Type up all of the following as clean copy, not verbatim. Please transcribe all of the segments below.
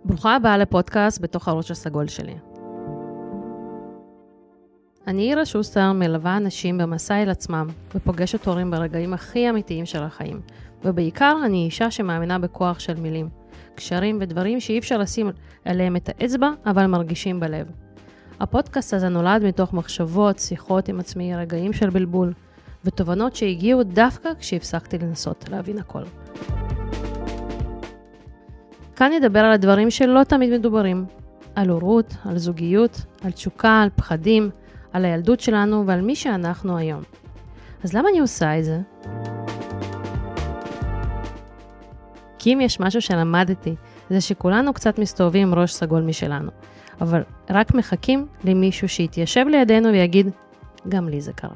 ברוכה הבאה לפודקאסט בתוך הראש הסגול שלי. אני אירה שוסטר, מלווה אנשים במסע אל עצמם ופוגשת הורים ברגעים הכי אמיתיים של החיים. ובעיקר אני אישה שמאמינה בכוח של מילים, קשרים ודברים שאי אפשר לשים עליהם את האצבע, אבל מרגישים בלב. הפודקאסט הזה נולד מתוך מחשבות, שיחות עם עצמי, רגעים של בלבול, ותובנות שהגיעו דווקא כשהפסקתי לנסות להבין הכל. כאן נדבר על הדברים שלא תמיד מדוברים, על הורות, על זוגיות, על תשוקה, על פחדים, על הילדות שלנו ועל מי שאנחנו היום. אז למה אני עושה את זה? כי אם יש משהו שלמדתי, זה שכולנו קצת מסתובבים עם ראש סגול משלנו, אבל רק מחכים למישהו שיתיישב לידינו ויגיד, גם לי זה קרה.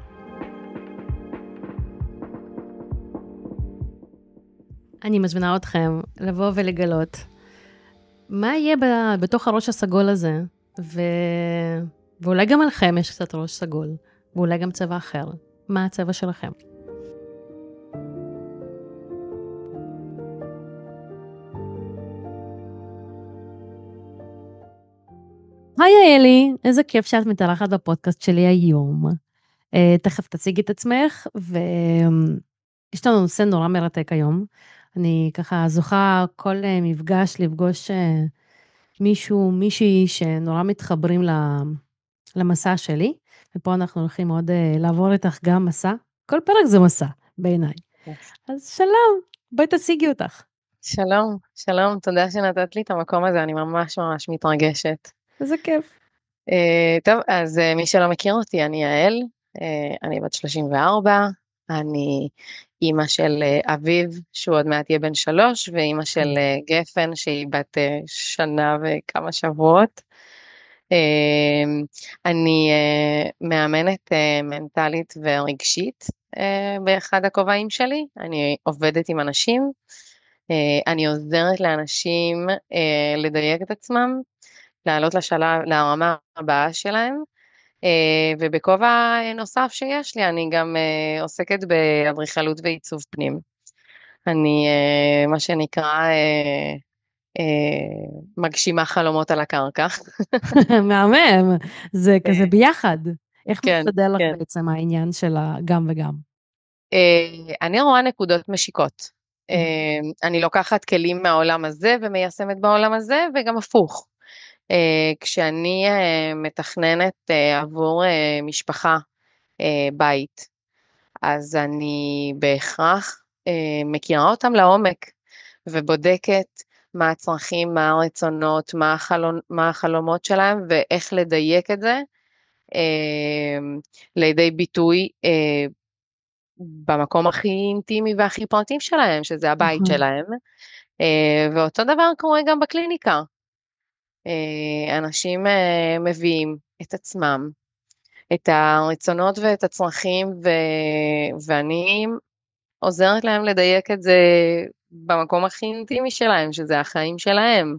אני מזמינה אתכם לבוא ולגלות מה יהיה בתוך הראש הסגול הזה, ואולי גם עליכם יש קצת ראש סגול, ואולי גם צבע אחר. מה הצבע שלכם? היי אלי, איזה כיף שאת מתארחת בפודקאסט שלי היום. תכף תציגי את עצמך, ויש לנו נושא נורא מרתק היום. אני ככה זוכה כל מפגש לפגוש מישהי שנורא מתחברים למסע שלי, ופה אנחנו הולכים עוד לעבור איתך גם מסע. כל פרק זה מסע בעיניי. אז שלום, בואי תציגי אותך. שלום, שלום, תודה שנתת לי את המקום הזה, אני ממש ממש מתרגשת. איזה כיף. טוב, אז מי שלא מכיר אותי, אני יעל, אני בת 34, אני אימא של אביב, שהוא עוד מעט יהיה בן 3, ואימא של גפן, שהיא בת שנה וכמה שבועות. אני מאמנת מנטלית ורגשית באחד הכובעים שלי, אני עובדת עם אנשים, אני עוזרת לאנשים לדייק את עצמם, לעלות לרמה הבאה שלהם, ובכובע נוסף שיש לי, אני גם עוסקת באדריכלות ועיצוב פנים. אני מה שנקרא מגשימה חלומות על הקרקע. מהמם, זה כזה ביחד. איך כן, מסתדר לך כן. בעצם העניין של גם וגם? אני רואה נקודות משיקות. אני לוקחת כלים מהעולם הזה ומיישמת בעולם הזה, וגם הפוך. כשאני מתכננת עבור משפחה בית, אז אני בהכרח מכירה אותם לעומק, ובודקת מה הצרכים, מה הרצונות, מה החלומות שלהם, ואיך לדייק את זה לידי ביטוי במקום הכי אינטימי והכי פרטי שלהם, שזה הבית שלהם. ואותו דבר קורה גם בקליניקה. אנשים מביאים את עצמם, את הרצונות ואת הצרכים, ואני עוזרת להם לדייק את זה במקום הכי אינטימי שלהם, שזה החיים שלהם.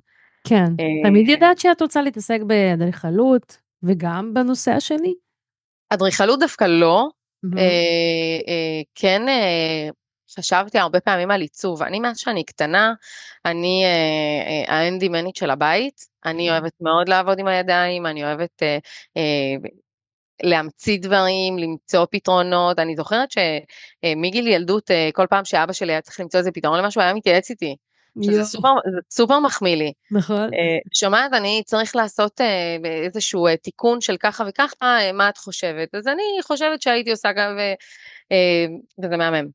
כן, תמיד ידעת שאת רוצה להתעסק באדריכלות, וגם בנושא השני? אדריכלות דווקא לא, כן חשבתי הרבה פעמים על עיצוב. אני מאז שאני קטנה, אני האנדימנית של הבית, אני אוהבת מאוד לעבוד עם הידיים, אני אוהבת להמציא דברים, למצוא פתרונות. אני זוכרת שמגיל ילדות, כל פעם שאבא שלי היה צריך למצוא איזה פתרון למשהו, היה מתייעץ איתי, שזה סופר מחמיא לי. נכון. שומעת, אני צריך לעשות איזשהו תיקון של ככה וככה, מה את חושבת? אז אני חושבת שהייתי עושה גם, וזה מהמם.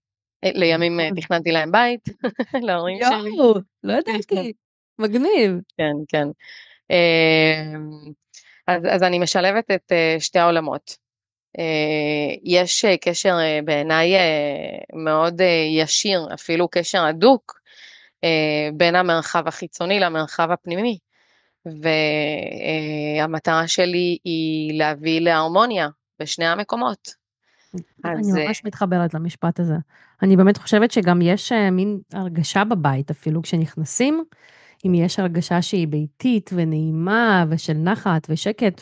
לימים תכננתי להם בית, להורים שלי. יואו, לא ידעתי. מגניב. כן, כן. אז אני משלבת את שתי העולמות. יש קשר בעיניי מאוד ישיר, אפילו קשר הדוק, בין המרחב החיצוני למרחב הפנימי. והמטרה שלי היא להביא להרמוניה בשני המקומות. אני ממש מתחברת למשפט הזה. אני באמת חושבת שגם יש מין הרגשה בבית, אפילו כשנכנסים, אם יש הרגשה שהיא ביתית ונעימה ושל נחת ושקט,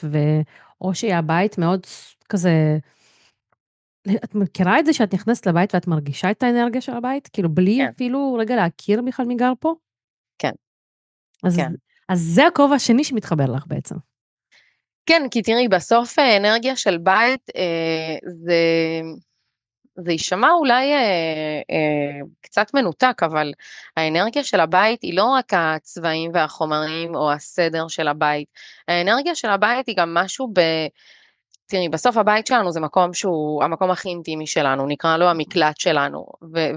או שהיא הבית מאוד כזה, את מכירה את זה שאת נכנסת לבית ואת מרגישה את האנרגיה של הבית? כאילו בלי כן. אפילו רגע להכיר בכלל מי גר פה? כן. אז כן. אז זה הכובע השני שמתחבר לך בעצם. כן, כי תראי, בסוף אנרגיה של בית, זה יישמע אולי קצת מנותק, אבל האנרגיה של הבית היא לא רק הצבעים והחומרים או הסדר של הבית, האנרגיה של הבית היא גם משהו תראי, בסוף הבית שלנו זה מקום שהוא המקום הכי אינטימי שלנו, נקרא לו המקלט שלנו,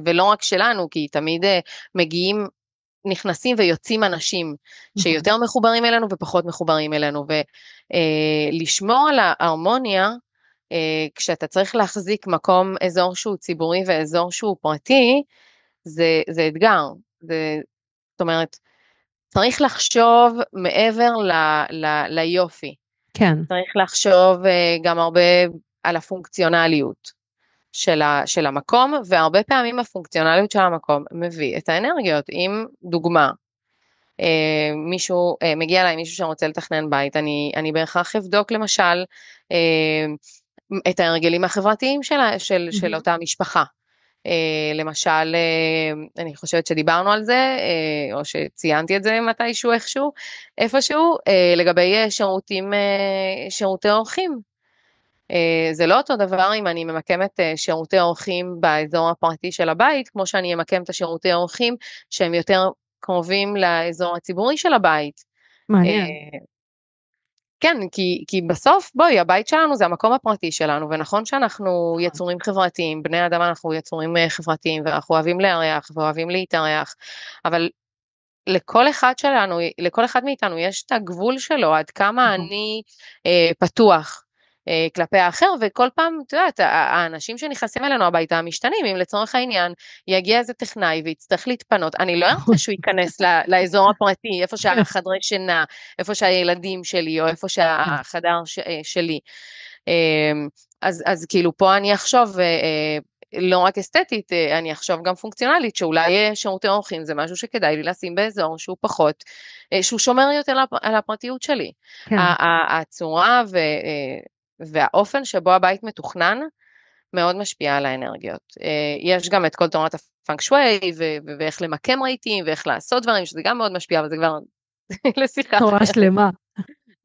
ולא רק שלנו, כי תמיד מגיעים, נכנסים ויוצאים אנשים שיותר מחוברים אלינו ופחות מחוברים אלינו, ולשמור על ההרמוניה, כשאתה צריך להחזיק מקום, אזור שהוא ציבורי ואזור שהוא פרטי, זה אתגר. זאת אומרת, צריך לחשוב מעבר ליופי. כן. צריך לחשוב גם הרבה על הפונקציונליות של המקום, והרבה פעמים הפונקציונליות של המקום מביא את האנרגיות. אם דוגמה, מגיע אליי מישהו שרוצה לתכנן בית, אני בהכרח אבדוק למשל את ההרגלים החברתיים של אותה משפחה. למשל, אני חושבת שדיברנו על זה, או שציינתי את זה מתישהו איפשהו, לגבי שירותי אורחים. זה לא אותו דבר אם אני ממקמת שירותי אורחים באזור הפרטי של הבית, כמו שאני אמקם את השירותי אורחים שהם יותר קרובים לאזור הציבורי של הבית. מעניין. כן, כי בסוף, בואי, הבית שלנו זה המקום הפרטי שלנו, ונכון שאנחנו יצורים חברתיים, בני אדם אנחנו יצורים חברתיים, ואנחנו אוהבים לארח ואוהבים להתארח, אבל לכל אחד מאיתנו יש את הגבול שלו, עד כמה אני פתוח כלפי האחר, וכל פעם, את יודעת, האנשים שנכנסים אלינו הביתה משתנים, אם לצורך העניין יגיע איזה טכנאי ויצטרך להתפנות, אני לא ארצה שהוא ייכנס לאזור הפרטי, איפה שהחדרי שינה, איפה שהילדים שלי, או איפה שהחדר שלי. אז כאילו פה אני אחשוב, לא רק אסתטית, אני אחשוב גם פונקציונלית, שאולי שירותי אורחים זה משהו שכדאי לי לשים באזור שהוא פחות, שהוא שומר יותר על הפרטיות שלי. הצורה והאופן שבו הבית מתוכנן, מאוד משפיע על האנרגיות. יש גם את כל תורת הפנק שווי, ואיך למקם רהיטים, ואיך לעשות דברים, שזה גם מאוד משפיע, אבל זה כבר לשיחה. תורה שלמה.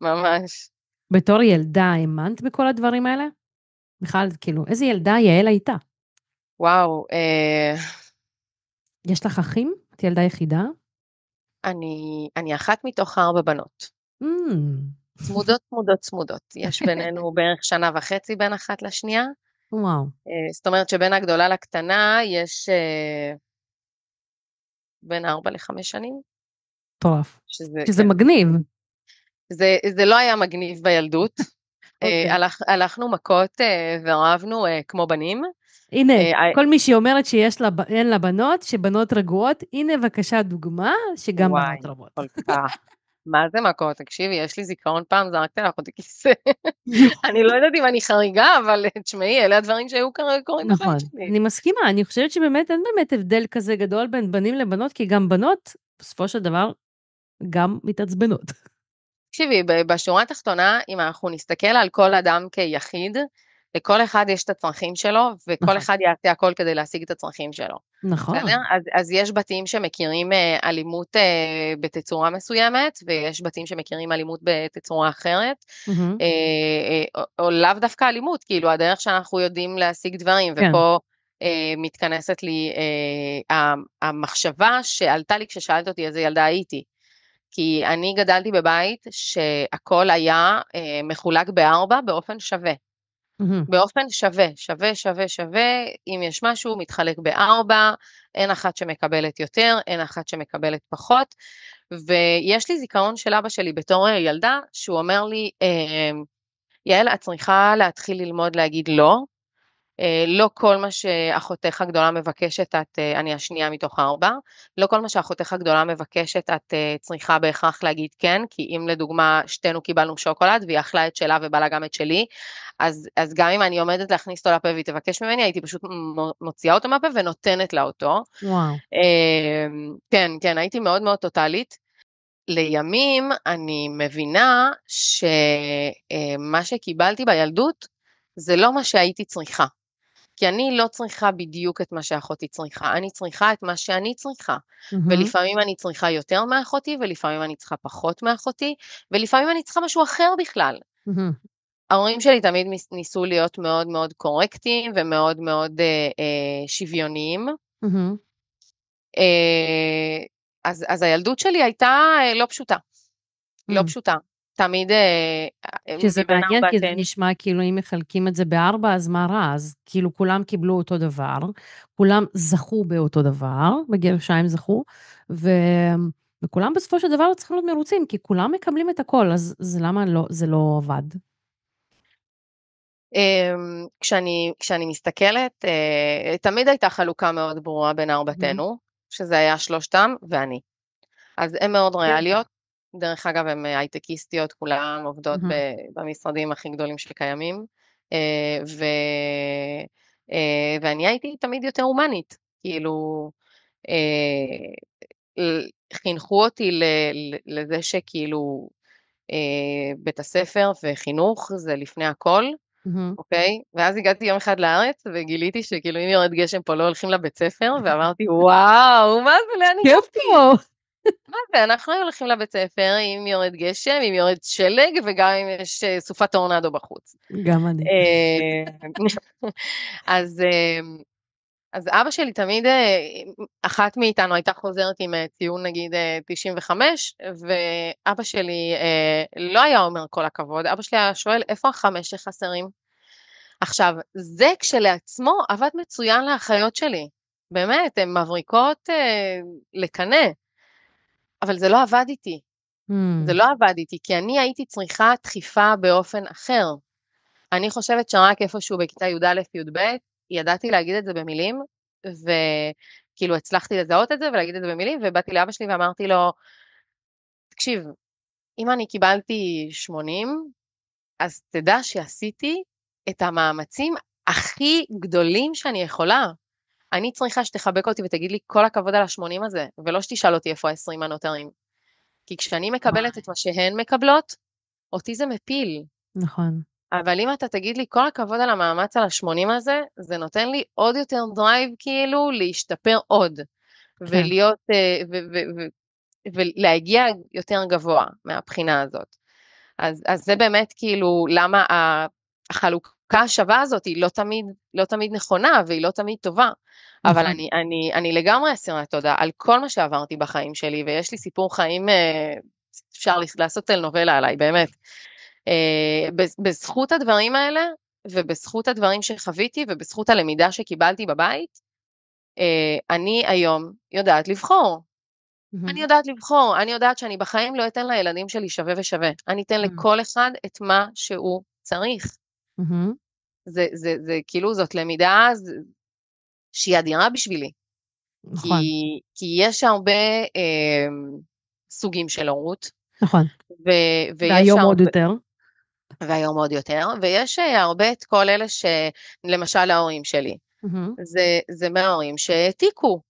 ממש. בתור ילדה, האמנת בכל הדברים האלה? בכלל, כאילו, איזה ילדה יעל הייתה? וואו. יש לך אחים? את ילדה יחידה? אני אחת מתוך 4 בנות. צמודות. יש בינינו בערך 1.5 שנה בין אחת לשנייה. וואו. זאת אומרת שבין הגדולה לקטנה יש בין 4 ל-5 שנים. טוב. שזה מגניב. זה לא היה מגניב בילדות. הלכנו מכות ורבנו כמו בנים. הנה, כל מי שאומרת שאין לה בנות, שבנות רגועות, הנה בבקשה דוגמה שגם בנות רבות. כל כך. מה זה מכות? תקשיבי, יש לי זיכרון פעם, זרקתי לך אותי כיסא. אני לא יודעת אם אני חריגה, אבל תשמעי, אלה הדברים שהיו קוראים בחיים שלי. נכון, אני מסכימה, אני חושבת שבאמת אין באמת הבדל כזה גדול בין בנים לבנות, כי גם בנות, בסופו של דבר, גם מתעצבנות. תקשיבי, בשורה התחתונה, אם אנחנו נסתכל על כל אדם כיחיד, לכל אחד יש את הצרכים שלו, וכל אחד יעשה הכל כדי להשיג את הצרכים שלו. נכון. אז יש בתים שמכירים אלימות בתצורה מסוימת, ויש בתים שמכירים אלימות בתצורה אחרת, או לאו דווקא אלימות, כאילו הדרך שאנחנו יודעים להשיג דברים, ופה מתכנסת לי המחשבה שעלתה לי כששאלת אותי איזה ילדה הייתי. כי אני גדלתי בבית שהכל היה מחולק ב4 באופן שווה. באופן שווה, אם יש משהו מתחלק ב4, אין אחת שמקבלת יותר, אין אחת שמקבלת פחות, ויש לי זיכרון של אבא שלי בתור ילדה, שהוא אומר לי, יעל, את צריכה להתחיל ללמוד להגיד לא, לא כל מה שאחותך הגדולה מבקשת, אני השנייה מתוך 4, לא כל מה שאחותך הגדולה מבקשת, את צריכה בהכרח להגיד כן, כי אם לדוגמה שתינו קיבלנו שוקולד, והיא אכלה את שלה ובא לה גם את שלי, אז גם אם אני עומדת להכניס אותו לפה והיא תבקש ממני, הייתי פשוט מוציאה אותו מהפה ונותנת לה אותו. וואו. כן, הייתי מאוד מאוד טוטלית. לימים אני מבינה שמה שקיבלתי בילדות, זה לא מה שהייתי צריכה. כי אני לא צריכה בדיוק את מה שאחותי צריכה, אני צריכה את מה שאני צריכה. מהמם, ולפעמים אני צריכה יותר מאחותי, ולפעמים אני צריכה פחות מאחותי, ולפעמים אני צריכה משהו אחר בכלל. מהמם, ההורים שלי תמיד ניסו להיות מאוד מאוד קורקטיים ומאוד מאוד שוויוניים. מהמם. אז הילדות שלי הייתה לא פשוטה, לא פשוטה. תמיד שזה מבין מעניין, כי זה ארבעתנו. נשמע כאילו אם מחלקים את זה בארבע, אז מה רע? אז כאילו כולם קיבלו אותו דבר, כולם זכו באותו דבר, בגרשיים זכו, ו... וכולם בסופו של דבר צריכים להיות מרוצים, כי כולם מקבלים את הכל, אז למה לא, זה לא עבד? כשאני מסתכלת, תמיד הייתה חלוקה מאוד ברורה בין מהמם, ארבעתנו, שזה היה שלושתם ואני. אז הן מאוד כן. ריאליות, דרך אגב הן הייטקיסטיות, כולן עובדות מהמם, במשרדים הכי גדולים שקיימים, ו, ואני הייתי תמיד יותר הומנית, כאילו, חינכו אותי לזה שכאילו בית הספר וחינוך זה לפני הכל, מהמם. אוקיי? ואז הגעתי יום אחד לארץ וגיליתי שכאילו אם יורד גשם פה לא הולכים לבית ספר, ואמרתי וואו, מה זה, לאן כיף הגעתי? פה. מה זה, אנחנו הולכים לבית ספר אם יורד גשם, אם יורד שלג, וגם אם יש סופת טורנדו בחוץ. גם אני. אז, אז אבא שלי תמיד, אחת מאיתנו הייתה חוזרת עם ציון נגיד 95, ואבא שלי לא היה אומר כל הכבוד, אבא שלי היה שואל איפה החמש שחסרים? עכשיו, זה כשלעצמו עבד מצוין לאחיות שלי, באמת, הן מבריקות לקנה, אבל זה לא עבד איתי. זה Hmm, לא עבד איתי, כי אני הייתי צריכה דחיפה באופן אחר. אני חושבת שרק איפשהו בכיתה י"א-י"ב, ידעתי להגיד את זה במילים, וכאילו הצלחתי לזהות את זה ולהגיד את זה במילים, ובאתי לאבא שלי ואמרתי לו, תקשיב, אם אני קיבלתי 80, אז תדע שעשיתי את המאמצים הכי גדולים שאני יכולה. אני צריכה שתחבק אותי ותגיד לי כל הכבוד על ה-80 הזה, ולא שתשאל אותי איפה ה-20 הנותרים. כי כשאני מקבלת את וואי, מה שהן מקבלות, אותי זה מפיל. נכון. אבל אם אתה תגיד לי כל הכבוד על המאמץ על ה-80 הזה, זה נותן לי עוד יותר דרייב כאילו להשתפר עוד, כן. ולהיות, ולהגיע יותר גבוה מהבחינה הזאת. אז זה באמת כאילו למה החלוקה השווה הזאת היא לא תמיד נכונה והיא לא תמיד טובה. אבל נכון. אני לגמרי אסירת תודה על כל מה שעברתי בחיים שלי, ויש לי סיפור חיים, אפשר לעשות טלנובלה עליי, באמת. בזכות הדברים האלה, ובזכות הדברים שחוויתי, ובזכות הלמידה שקיבלתי בבית, אני היום יודעת לבחור. אני מהמם, יודעת לבחור, אני יודעת שאני בחיים לא אתן לילדים שלי שווה ושווה. אני אתן מהמם, לכל אחד את מה שהוא צריך. מהמם. זה כאילו, זאת למידה שהיא אדירה בשבילי. כי, נכון, כי יש הרבה סוגים של הורות, נכון. ויש והיום עוד הרבה, יותר. והיום עוד יותר, ויש הרבה את כל אלה למשל ההורים שלי. מהמם, זה מההורים שהעתיקו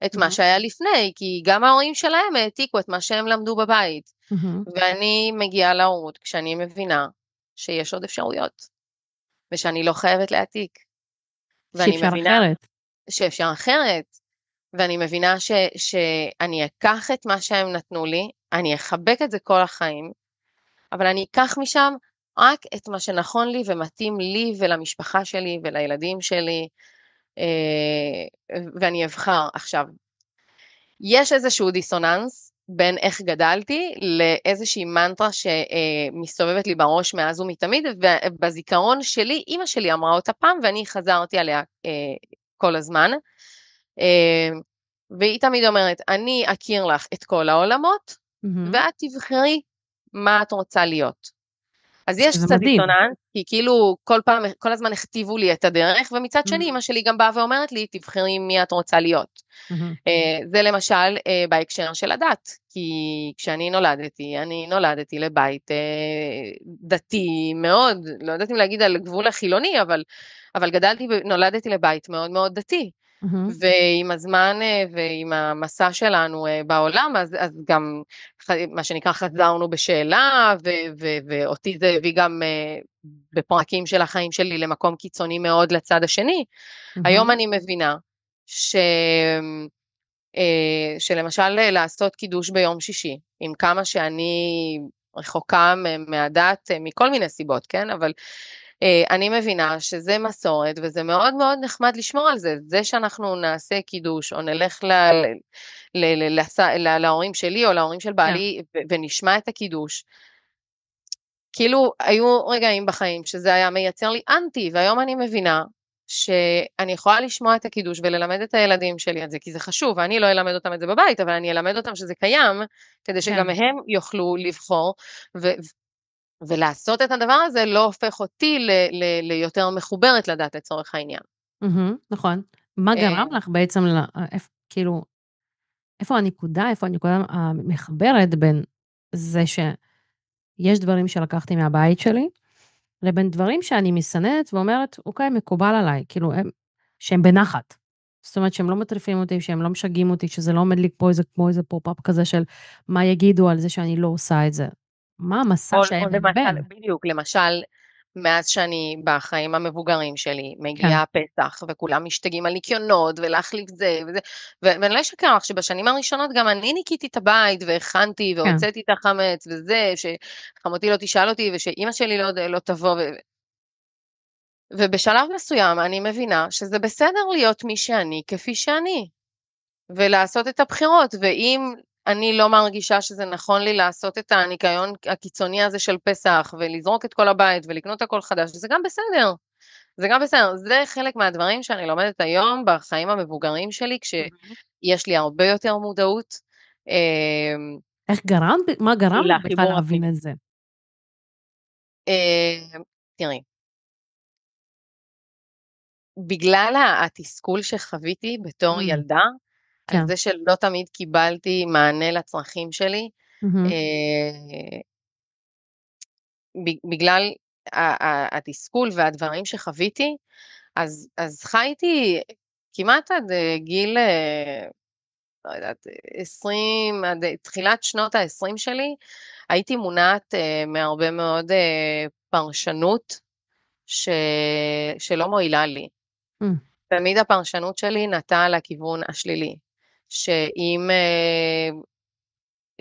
את מה מהמם, שהיה לפני, כי גם ההורים שלהם העתיקו את מה שהם למדו בבית. מהמם. ואני מגיעה להורות כשאני מבינה שיש עוד אפשרויות, ושאני לא חייבת להעתיק. ואני שאפשר מבינה אחרת. שאפשר אחרת, ואני מבינה שאני אקח את מה שהם נתנו לי, אני אחבק את זה כל החיים, אבל אני אקח משם רק את מה שנכון לי ומתאים לי ולמשפחה שלי ולילדים שלי, ואני אבחר. עכשיו, יש איזשהו דיסוננס בין איך גדלתי לאיזושהי מנטרה שמסתובבת לי בראש מאז ומתמיד, ובזיכרון שלי, אמא שלי אמרה אותה פעם ואני חזרתי עליה כל הזמן, והיא תמיד אומרת, אני אכיר לך את כל העולמות, מהמם. ואת תבחרי מה את רוצה להיות. אז יש שזה קצת מדהים. דיסוננס, כי כאילו כל הזמן הכתיבו לי את הדרך, ומצד שני אמא מהמם, שלי גם באה ואומרת לי, תבחרי מי את רוצה להיות. מהמם, זה למשל בהקשר של הדת, כי כשאני נולדתי, אני נולדתי לבית דתי מאוד, לא יודעת אם להגיד על גבול החילוני, אבל נולדתי לבית מאוד מאוד דתי. ועם הזמן ועם המסע שלנו בעולם, אז גם מה שנקרא חזרנו בשאלה, ואותי זה הביא גם בפרקים של החיים שלי למקום קיצוני מאוד לצד השני. היום אני מבינה ש... שלמשל לעשות קידוש ביום שישי, עם כמה שאני רחוקה מהדת מכל מיני סיבות, כן? אבל אני מבינה שזה מסורת, וזה מאוד מאוד נחמד לשמור על זה. זה שאנחנו נעשה קידוש, או נלך להורים שלי, או להורים של בעלי, ונשמע את הקידוש. כאילו, היו רגעים בחיים שזה היה מייצר לי אנטי, והיום אני מבינה שאני יכולה לשמוע את הקידוש וללמד את הילדים שלי על זה, כי זה חשוב, ואני לא אלמד אותם את זה בבית, אבל אני אלמד אותם שזה קיים, כדי שגם הם יוכלו לבחור, ולעשות את הדבר הזה לא הופך אותי ליותר מחוברת לדת לצורך העניין. נכון. מה גרם לך בעצם, כאילו, איפה הנקודה המחברת בין זה שיש דברים שלקחתי מהבית שלי, לבין דברים שאני מסננת ואומרת, אוקיי, מקובל עליי, כאילו, שהם בנחת. זאת אומרת, שהם לא מטריפים אותי, שהם לא משגעים אותי, שזה לא עומד לי פה כמו איזה פופ-אפ כזה של מה יגידו על זה שאני לא עושה את זה. מה המסע שהיה בין? בדיוק, למשל, מאז שאני בחיים המבוגרים שלי, מגיעה פסח, וכולם משתגעים על ניקיונות, ולהחליף זה וזה, ואני לא אשקר לך שבשנים הראשונות גם אני ניקיתי את הבית, והכנתי, והוצאתי את החמץ, וזה, שחמותי לא תשאל אותי, ושאימא שלי לא תבוא, ובשלב מסוים אני מבינה שזה בסדר להיות מי שאני, כפי שאני, ולעשות את הבחירות, ואם אני לא מרגישה שזה נכון לי לעשות את הניקיון הקיצוני הזה של פסח, ולזרוק את כל הבית ולקנות הכל חדש, זה גם בסדר. זה גם בסדר. זה חלק מהדברים שאני לומדת היום בחיים המבוגרים שלי, כשיש לי הרבה יותר מודעות. מה גרם לך בכלל להבין את זה? תראי, בגלל התסכול שחוויתי בתור ילדה, על זה שלא תמיד קיבלתי מענה לצרכים שלי, בגלל התסכול והדברים שחוויתי, אז חייתי כמעט עד גיל, לא יודעת, 20, עד תחילת שנות ה-20 שלי, הייתי מונעת מהרבה מאוד פרשנות שלא מועילה לי. תמיד הפרשנות שלי נטה לכיוון השלילי, שאם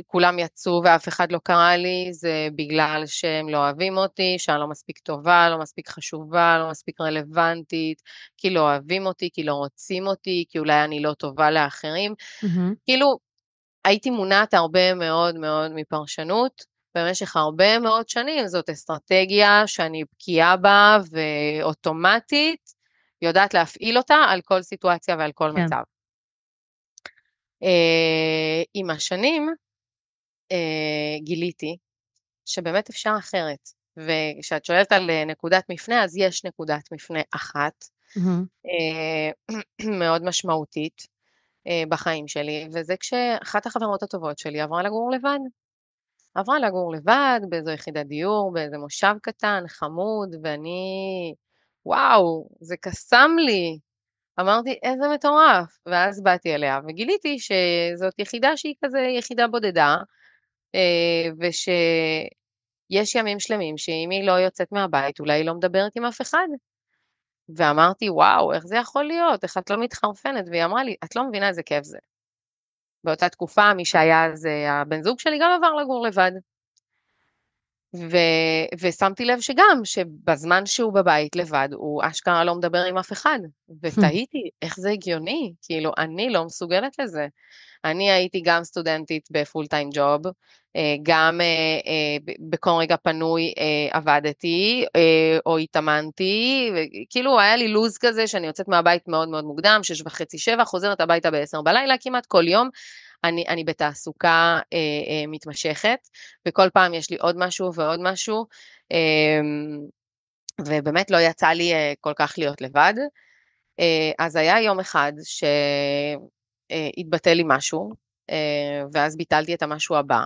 כולם יצאו ואף אחד לא קרא לי, זה בגלל שהם לא אוהבים אותי, שאני לא מספיק טובה, לא מספיק חשובה, לא מספיק רלוונטית, כי לא אוהבים אותי, כי לא רוצים אותי, כי אולי אני לא טובה לאחרים. כאילו, הייתי מונעת הרבה מאוד מאוד מפרשנות, במשך הרבה מאוד שנים, זאת אסטרטגיה שאני בקיאה בה, ואוטומטית יודעת להפעיל אותה על כל סיטואציה ועל כל מצב. עם השנים, גיליתי שבאמת אפשר אחרת, וכשאת שואלת על נקודת מפנה, אז יש נקודת מפנה אחת, מאוד משמעותית בחיים שלי, וזה כשאחת החברות הטובות שלי עברה לגור לבד באיזו יחידת דיור, באיזה מושב קטן, חמוד, ואני, וואו, זה קסם לי, אמרתי איזה מטורף, ואז באתי אליה וגיליתי שזאת יחידה שהיא כזה יחידה בודדה, ושיש ימים שלמים שאם היא לא יוצאת מהבית, אולי היא לא מדברת עם אף אחד. ואמרתי, וואו, איך זה יכול להיות? איך את לא מתחרפנת? והיא אמרה לי, את לא מבינה איזה כיף זה. באותה תקופה, מי שהיה אז הבן זוג שלי גם עבר לגור לבד. ושמתי לב שגם, שבזמן שהוא בבית לבד, הוא אשכרה לא מדבר עם אף אחד. ותהיתי, איך זה הגיוני? כאילו, אני לא מסוגלת לזה. אני הייתי גם סטודנטית בפול טיים ג'וב, גם בכל רגע פנוי עבדתי או התאמנתי, כאילו היה לי לוז כזה שאני יוצאת מהבית מאוד מאוד מוקדם, 6:30-7, חוזרת הביתה ב10 בלילה כמעט כל יום, אני בתעסוקה מתמשכת, וכל פעם יש לי עוד משהו ועוד משהו, ובאמת לא יצא לי כל כך להיות לבד. אז היה יום אחד שהתבטא לי משהו, ואז ביטלתי את המשהו הבא,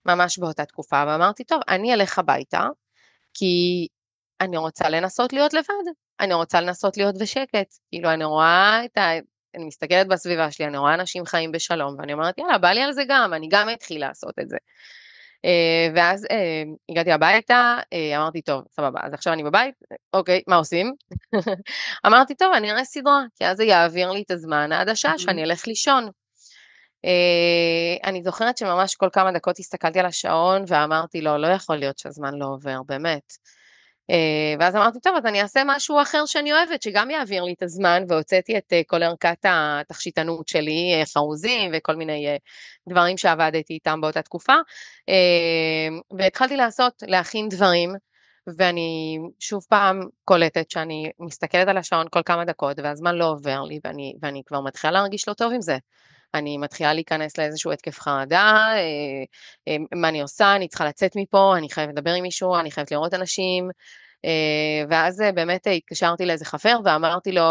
ממש באותה תקופה, ואמרתי, טוב, אני אלך הביתה, כי אני רוצה לנסות להיות לבד, אני רוצה לנסות להיות בשקט, כאילו אני רואה אני מסתכלת בסביבה שלי, אני רואה אנשים חיים בשלום, ואני אומרת, יאללה, בא לי על זה גם, אני גם אתחיל לעשות את זה. ואז הגעתי הביתה, אמרתי, טוב, סבבה, אז עכשיו אני בבית, אוקיי, מה עושים? אמרתי, טוב, אני אראה סדרה, כי אז זה יעביר לי את הזמן עד השעה שאני אלך לישון. אני זוכרת שממש כל כמה דקות הסתכלתי על השעון ואמרתי, לא, לא יכול להיות שהזמן לא עובר, באמת. ואז אמרתי, טוב, אז אני אעשה משהו אחר שאני אוהבת, שגם יעביר לי את הזמן, והוצאתי את כל ערכת התכשיטנות שלי, חרוזים וכל מיני דברים שעבדתי איתם באותה תקופה, והתחלתי להכין דברים, ואני שוב פעם קולטת שאני מסתכלת על השעון כל כמה דקות, והזמן לא עובר לי, ואני כבר מתחילה להרגיש לא טוב עם זה. אני מתחילה להיכנס לאיזשהו התקף חרדה, מה אני עושה, אני צריכה לצאת מפה, אני חייבת לדבר עם מישהו, אני חייבת לראות אנשים, ואז באמת התקשרתי לאיזה חבר ואמרתי לו,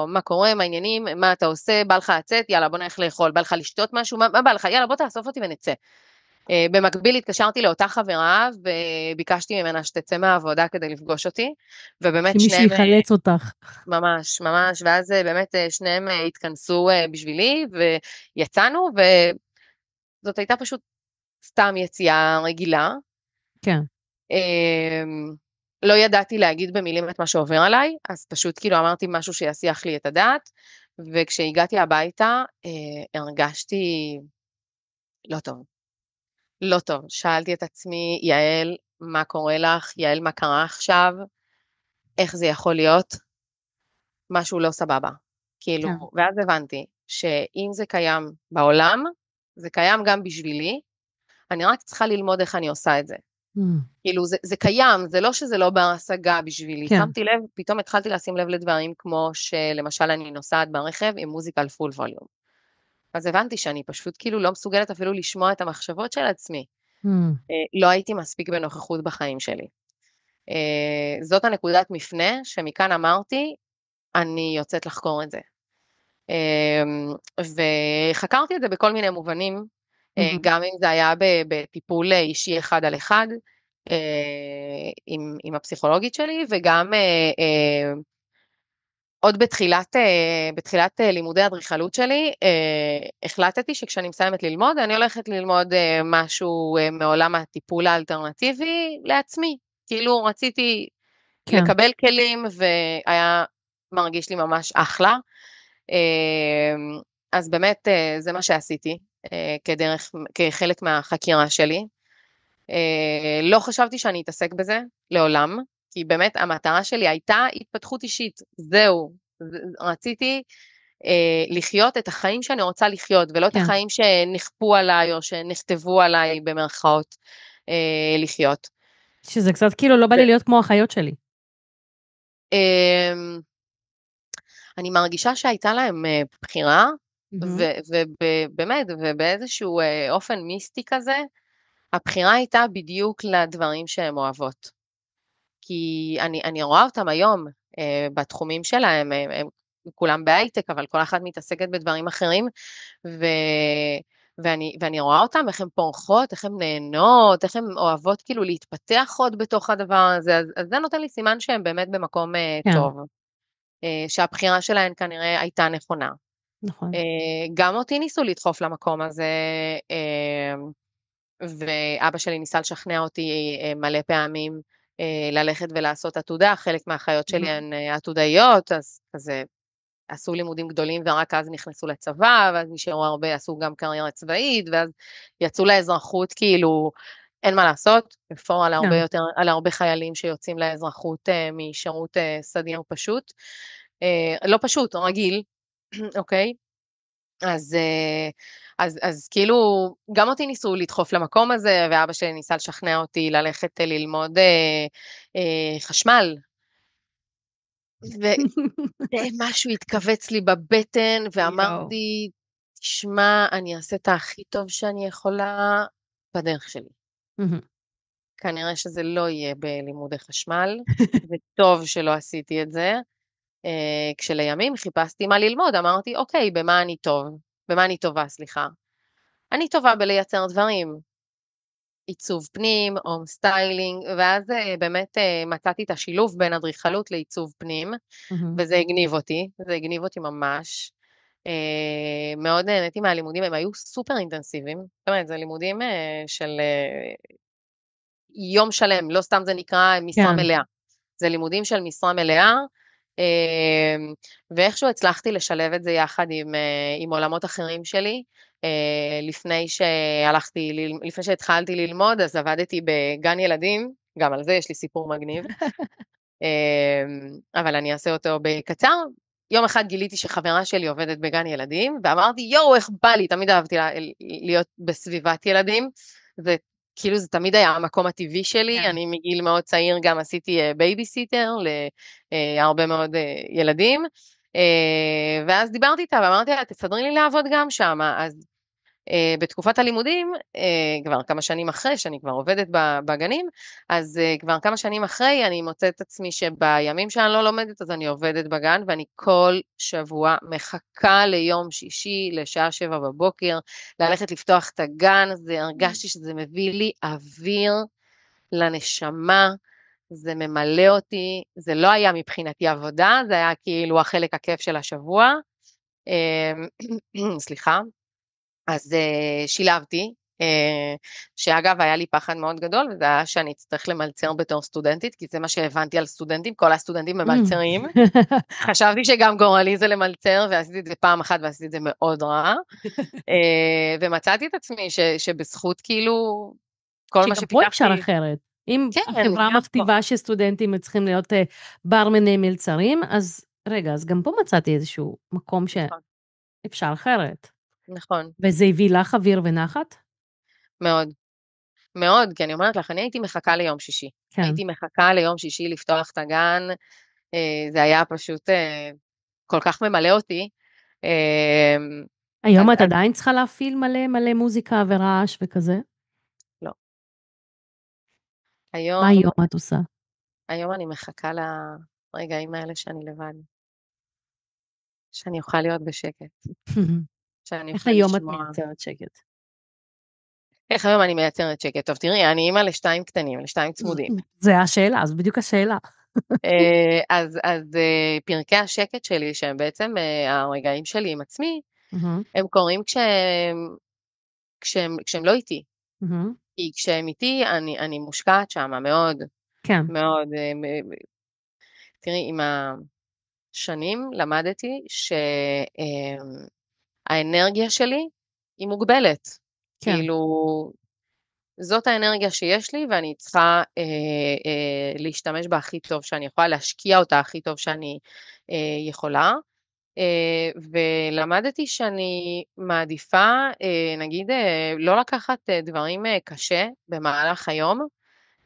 מה קורה, מה העניינים, מה אתה עושה, בא לך לצאת, יאללה בוא נלך לאכול, בא לך לשתות משהו, מה בא לך, יאללה בוא תאסוף אותי ונצא. במקביל התקשרתי לאותה חברה וביקשתי ממנה שתצא מהעבודה כדי לפגוש אותי, ובאמת שמישהו שניהם, יחלץ אותך. ממש, ממש, ואז באמת שניהם התכנסו בשבילי ויצאנו, וזאת הייתה פשוט סתם יציאה רגילה. כן. לא ידעתי להגיד במילים את מה שעובר עליי, אז פשוט כאילו אמרתי משהו שיסיח לי את הדעת, וכשהגעתי הביתה הרגשתי לא טוב. לא טוב. שאלתי את עצמי, יעל, מה קורה לך? יעל, מה קרה עכשיו? איך זה יכול להיות? משהו לא סבבה. כאילו, כן. ואז הבנתי שאם זה קיים בעולם, זה קיים גם בשבילי, אני רק צריכה ללמוד איך אני עושה את זה. כאילו, זה קיים, זה לא שזה לא בר השגה בשבילי. כן. שמתי לב, פתאום התחלתי לשים לב לדברים כמו שלמשל אני נוסעת ברכב עם מוזיקה על פול ווליום. אז הבנתי שאני פשוט כאילו לא מסוגלת אפילו לשמוע את המחשבות של עצמי. לא הייתי מספיק בנוכחות בחיים שלי. זאת הנקודת מפנה שמכאן אמרתי, אני יוצאת לחקור את זה. וחקרתי את זה בכל מיני מובנים, גם אם זה היה בטיפול אישי אחד על אחד, עם הפסיכולוגית שלי, וגם עוד בתחילת לימודי אדריכלות שלי, החלטתי שכשאני מסיימת ללמוד, אני הולכת ללמוד משהו מעולם הטיפול האלטרנטיבי לעצמי. כאילו רציתי לקבל כלים, והיה מרגיש לי ממש אחלה. אז באמת זה מה שעשיתי, כחלק מהחקירה שלי. לא חשבתי שאני אתעסק בזה לעולם, כי באמת המטרה שלי הייתה התפתחות אישית, זהו, רציתי לחיות את החיים שאני רוצה לחיות, ולא את החיים שנכפו עליי, או שנכתבו עליי במרכאות לחיות. שזה קצת כאילו לא בא לי להיות כמו החיות שלי. אני מרגישה שהייתה להם בחירה, ובאמת, ובאיזשהו אופן מיסטי כזה, הבחירה הייתה בדיוק לדברים שהן אוהבות. כי אני רואה אותם היום בתחומים שלהם, הם כולם בהייטק, אבל כל אחת מתעסקת בדברים אחרים, ואני רואה אותם, איך הן פורחות, איך הן נהנות, איך הן אוהבות כאילו להתפתח עוד בתוך הדבר הזה, אז זה נותן לי סימן שהן באמת במקום טוב. שהבחירה שלהן כנראה הייתה נכונה. נכון. גם אותי ניסו לדחוף למקום הזה, ואבא שלי ניסה לשכנע אותי מלא פעמים ללכת ולעשות עתודה, חלק מהחיות שלי הן עתודאיות, אז עשו לימודים גדולים ורק אז נכנסו לצבא, ואז נשארו הרבה, עשו גם קריירה צבאית, ואז יצאו לאזרחות, כאילו אין מה לעשות, בפועל על הרבה חיילים שיוצאים לאזרחות משירות סדיר פשוט, לא פשוט, רגיל, אוקיי? אז כאילו, גם אותי ניסו לדחוף למקום הזה, ואבא שלי ניסה לשכנע אותי ללכת ללמוד חשמל, ומשהו התכווץ לי בבטן, ואמרתי, תשמע, אני אעשה את הכי טוב שאני יכולה בדרך שלי. כנראה שזה לא יהיה בלימודי חשמל, וטוב שלא עשיתי את זה. כשלימים חיפשתי מה ללמוד, אמרתי, אוקיי, במה אני טוב? במה אני טובה, סליחה. אני טובה בלייצר דברים, עיצוב פנים, הום סטיילינג, ואז באמת מצאתי את השילוב בין אדריכלות לעיצוב פנים, וזה הגניב אותי ממש. מאוד נהניתי מהלימודים, הם היו סופר אינטנסיביים, זאת אומרת, זה לימודים של יום שלם, לא סתם זה נקרא משרה כן. מלאה, זה לימודים של משרה מלאה, ואיכשהו הצלחתי לשלב את זה יחד עם עולמות אחרים שלי. לפני שהתחלתי ללמוד, אז עבדתי בגן ילדים, גם על זה יש לי סיפור מגניב, אבל אני אעשה אותו בקצר. יום אחד גיליתי שחברה שלי עובדת בגן ילדים, ואמרתי, יואו, איך בא לי, תמיד אהבתי להיות בסביבת ילדים, וכאילו זה תמיד היה המקום הטבעי שלי, כן. אני מגיל מאוד צעיר גם עשיתי בייביסיטר להרבה מאוד ילדים, ואז דיברתי איתה ואמרתי לה, תסדרי לי לעבוד גם שם, אז בתקופת הלימודים, כבר כמה שנים אחרי, שאני כבר עובדת בגנים, אז כבר כמה שנים אחרי, אני מוצאת את עצמי שבימים שאני לא לומדת, אז אני עובדת בגן, ואני כל שבוע מחכה ליום שישי, לשעה 7 בבוקר, ללכת לפתוח את הגן, הרגשתי שזה מביא לי אוויר לנשמה, זה ממלא אותי, זה לא היה מבחינתי עבודה, זה היה כאילו החלק הכיף של השבוע, סליחה. אז שילבתי, שאגב היה לי פחד מאוד גדול, וזה היה שאני אצטרך למלצר בתור סטודנטית, כי זה מה שהבנתי על סטודנטים, כל הסטודנטים ממלצרים. חשבתי שגם גורלי זה למלצר, ועשיתי את זה פעם אחת, ועשיתי את זה מאוד רע. ומצאתי את עצמי שבזכות כאילו, כל מה שגם פה אפשר שפיתחתי, אחרת. אם כן, החברה גם פה. מכתיבה שסטודנטים צריכים להיות ברמני מלצרים, אז רגע, אז גם פה מצאתי איזשהו מקום נכון, שאפשר אחרת. נכון, וזה הביא לך אוויר ונחת? מאוד. מאוד, כי אני אומרת לך, אני הייתי מחכה ליום שישי. כן. הייתי מחכה ליום שישי לפתוח את הגן, זה היה פשוט כל כך ממלא אותי. היום אז את עדיין צריכה להפעיל מלא מלא מוזיקה ורעש וכזה? לא. מה היום, היום את עושה? היום אני מחכה לרגעים האלה שאני לבד, שאני אוכל להיות בשקט, שאני איך אוכל היום את לשמוע. מייצרת שקט? איך היום אני מייצרת שקט? טוב, תראי, אני אימא לשתיים קטנים, לשתיים צמודים. זה השאלה, זו בדיוק השאלה. אז פרקי השקט שלי, שהם בעצם הרגעים שלי עם עצמי, מהמם, הם קורים כשהם לא איתי. מהמם. כי כשהם איתי, אני מושקעת שם מאוד, כן, מאוד. תראי, עם השנים למדתי שהאנרגיה שלי היא מוגבלת. כן. כאילו, זאת האנרגיה שיש לי, ואני צריכה להשתמש בה הכי טוב שאני יכולה, להשקיע אותה הכי טוב שאני יכולה. ולמדתי שאני מעדיפה, נגיד, לא לקחת דברים קשה במהלך היום,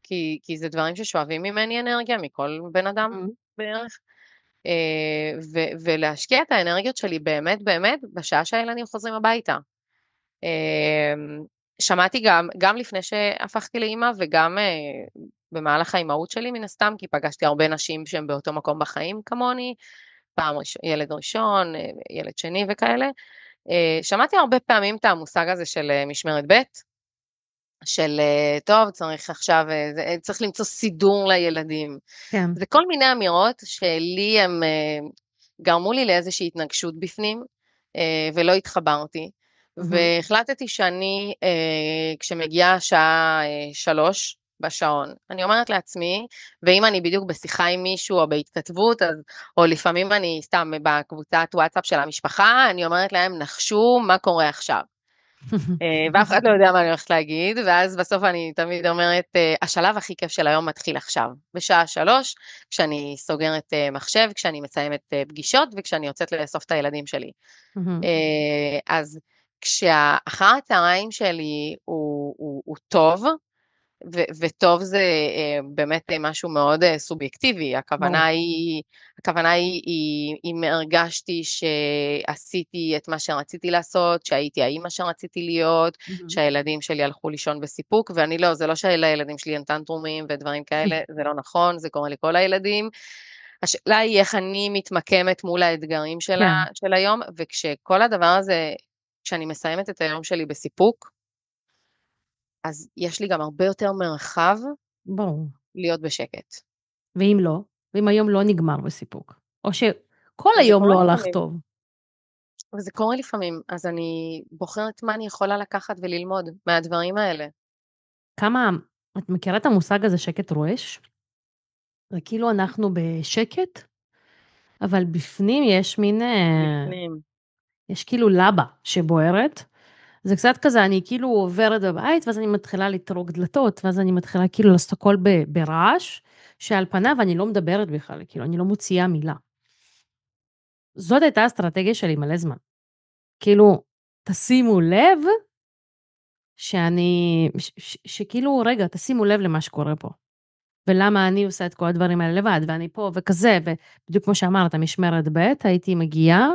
כי זה דברים ששואבים ממני אנרגיה, מכל בן אדם מהמם. בערך, ולהשקיע את האנרגיות שלי באמת באמת בשעה שהילדים חוזרים הביתה. שמעתי גם לפני שהפכתי לאימא וגם במהלך האימהות שלי מן הסתם, כי פגשתי הרבה נשים שהן באותו מקום בחיים כמוני, ילד ראשון, ילד שני וכאלה. שמעתי הרבה פעמים את המושג הזה של משמרת ב', של טוב, צריך עכשיו, צריך למצוא סידור לילדים. כן. זה כל מיני אמירות שלי הם גרמו לי לאיזושהי התנגשות בפנים, ולא התחברתי. מהמם. והחלטתי שאני, כשמגיעה השעה 3 בשעון, אני אומרת לעצמי, ואם אני בדיוק בשיחה עם מישהו או בהתכתבות, או לפעמים אני סתם בקבוצת וואטסאפ של המשפחה, אני אומרת להם, נחשו מה קורה עכשיו. ואף אחד לא יודע מה אני הולכת להגיד, ואז בסוף אני תמיד אומרת, השלב הכי כיף של היום מתחיל עכשיו, בשעה 3, כשאני סוגרת מחשב, כשאני מסיימת פגישות, וכשאני יוצאת לאסוף את הילדים שלי. מהמם. אז כשאחר הצהריים שלי הוא טוב, וטוב זה באמת משהו מאוד סובייקטיבי, ברור. הכוונה היא אם הרגשתי שעשיתי את מה שרציתי לעשות, שהייתי האימא שרציתי להיות, מהמם. שהילדים שלי הלכו לישון בסיפוק, ואני לא, זה לא שלילדים שלי אין טנטרומים ודברים כאלה, זה לא נכון, זה קורה לכל הילדים. השאלה היא איך אני מתמקמת מול האתגרים כן, של היום, וכשכל הדבר הזה, כשאני מסיימת את היום שלי בסיפוק, אז יש לי גם הרבה יותר מרחב ברור. להיות בשקט. ואם לא? ואם היום לא נגמר בסיפוק? או שכל זה היום קורה לא הלך לפעמים. טוב? וזה קורה לפעמים, אז אני בוחרת מה אני יכולה לקחת וללמוד מהדברים האלה. כמה, את מכירה את המושג הזה שקט רועש? זה כאילו אנחנו בשקט, אבל בפנים יש מין, בפנים. יש כאילו לבה שבוערת. זה קצת כזה, אני כאילו עוברת בבית, ואז אני מתחילה לטרוק דלתות, ואז אני מתחילה כאילו לעשות הכל ברעש, שעל פניו אני לא מדברת בכלל, כאילו אני לא מוציאה מילה. זאת הייתה האסטרטגיה שלי מלא זמן. כאילו, תשימו לב שכאילו, רגע, תשימו לב למה שקורה פה. ולמה אני עושה את כל הדברים האלה לבד, ואני פה וכזה, ובדיוק כמו שאמרת, משמרת ב', הייתי מגיעה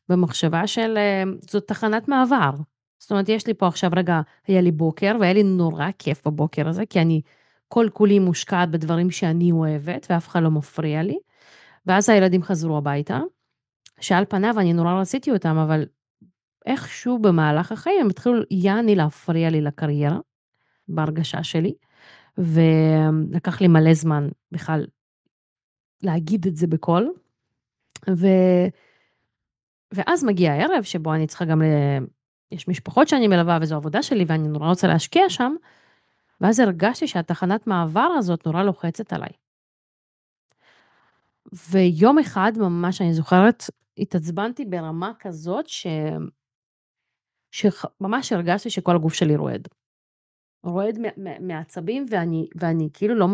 במחשבה של, זאת תחנת מעבר. זאת אומרת, יש לי פה עכשיו רגע, היה לי בוקר, והיה לי נורא כיף בבוקר הזה, כי אני כל כולי מושקעת בדברים שאני אוהבת, ואף אחד לא מפריע לי. ואז הילדים חזרו הביתה, שעל פניו אני נורא רציתי אותם, אבל איכשהו במהלך החיים הם התחילו יעני להפריע לי לקריירה, בהרגשה שלי, ולקח לי מלא זמן בכלל להגיד את זה בקול, ו... ואז מגיע הערב שבו אני צריכה גם יש משפחות שאני מלווה וזו עבודה שלי ואני נורא רוצה להשקיע שם, ואז הרגשתי שהתחנת מעבר הזאת נורא לוחצת עליי. ויום אחד ממש אני זוכרת, התעצבנתי ברמה כזאת שממש הרגשתי שכל הגוף שלי רועד. רועד מעצבים ואני כאילו לא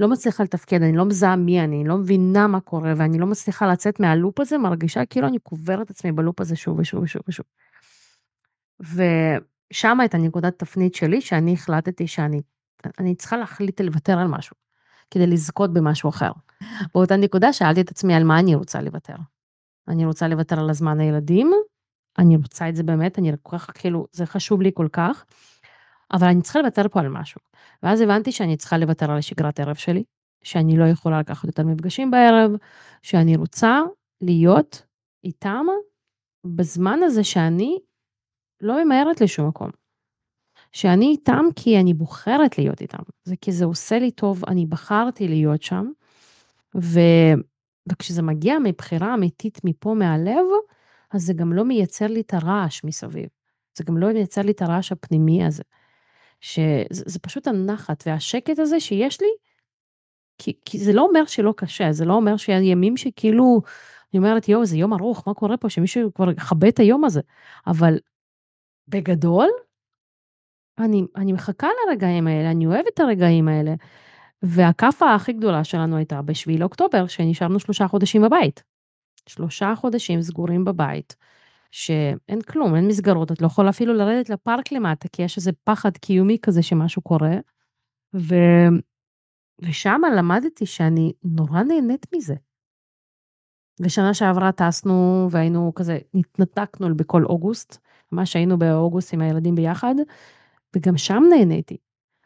מצליחה לתפקד, אני לא מזהה מי אני לא מבינה מה קורה, ואני לא מצליחה לצאת מהלופ הזה, מרגישה כאילו אני קוברת עצמי בלופ הזה שוב ושוב ושוב ושוב. ושם הייתה נקודת תפנית שלי, שאני החלטתי שאני צריכה להחליט לוותר על משהו, כדי לזכות במשהו אחר. באותה נקודה שאלתי את עצמי על מה אני רוצה לוותר. אני רוצה לוותר על הזמן הילדים, אני רוצה את זה באמת, אני כל כך, כאילו, זה חשוב לי כל כך, אבל אני צריכה לוותר פה על משהו. ואז הבנתי שאני צריכה לוותר על השגרת ערב שלי, שאני לא יכולה לקחת יותר מפגשים בערב, שאני רוצה להיות איתם בזמן הזה שאני לא ממהרת לשום מקום. שאני איתם כי אני בוחרת להיות איתם. זה כי זה עושה לי טוב, אני בחרתי להיות שם, ו... וכשזה מגיע מבחירה אמיתית מפה מהלב, אז זה גם לא מייצר לי את הרעש מסביב. זה גם לא מייצר לי את הרעש הפנימי הזה. שזה פשוט הנחת והשקט הזה שיש לי, כי זה לא אומר שלא קשה, זה לא אומר שהימים שכאילו, אני אומרת, יואו, זה יום ארוך, מה קורה פה, שמישהו כבר יכבה את היום הזה, אבל בגדול, אני מחכה לרגעים האלה, אני אוהבת את הרגעים האלה, והכאפה הכי גדולה שלנו הייתה בשביל אוקטובר, שנשארנו 3 חודשים בבית. 3 חודשים סגורים בבית, שאין כלום, אין מסגרות, את לא יכולה אפילו לרדת לפארק למטה, כי יש איזה פחד קיומי כזה שמשהו קורה, ו... ושם למדתי שאני נורא נהנית מזה. ושנה שעברה טסנו והיינו כזה, התנתקנו בכל אוגוסט, ממש היינו באוגוסט עם הילדים ביחד, וגם שם נהניתי.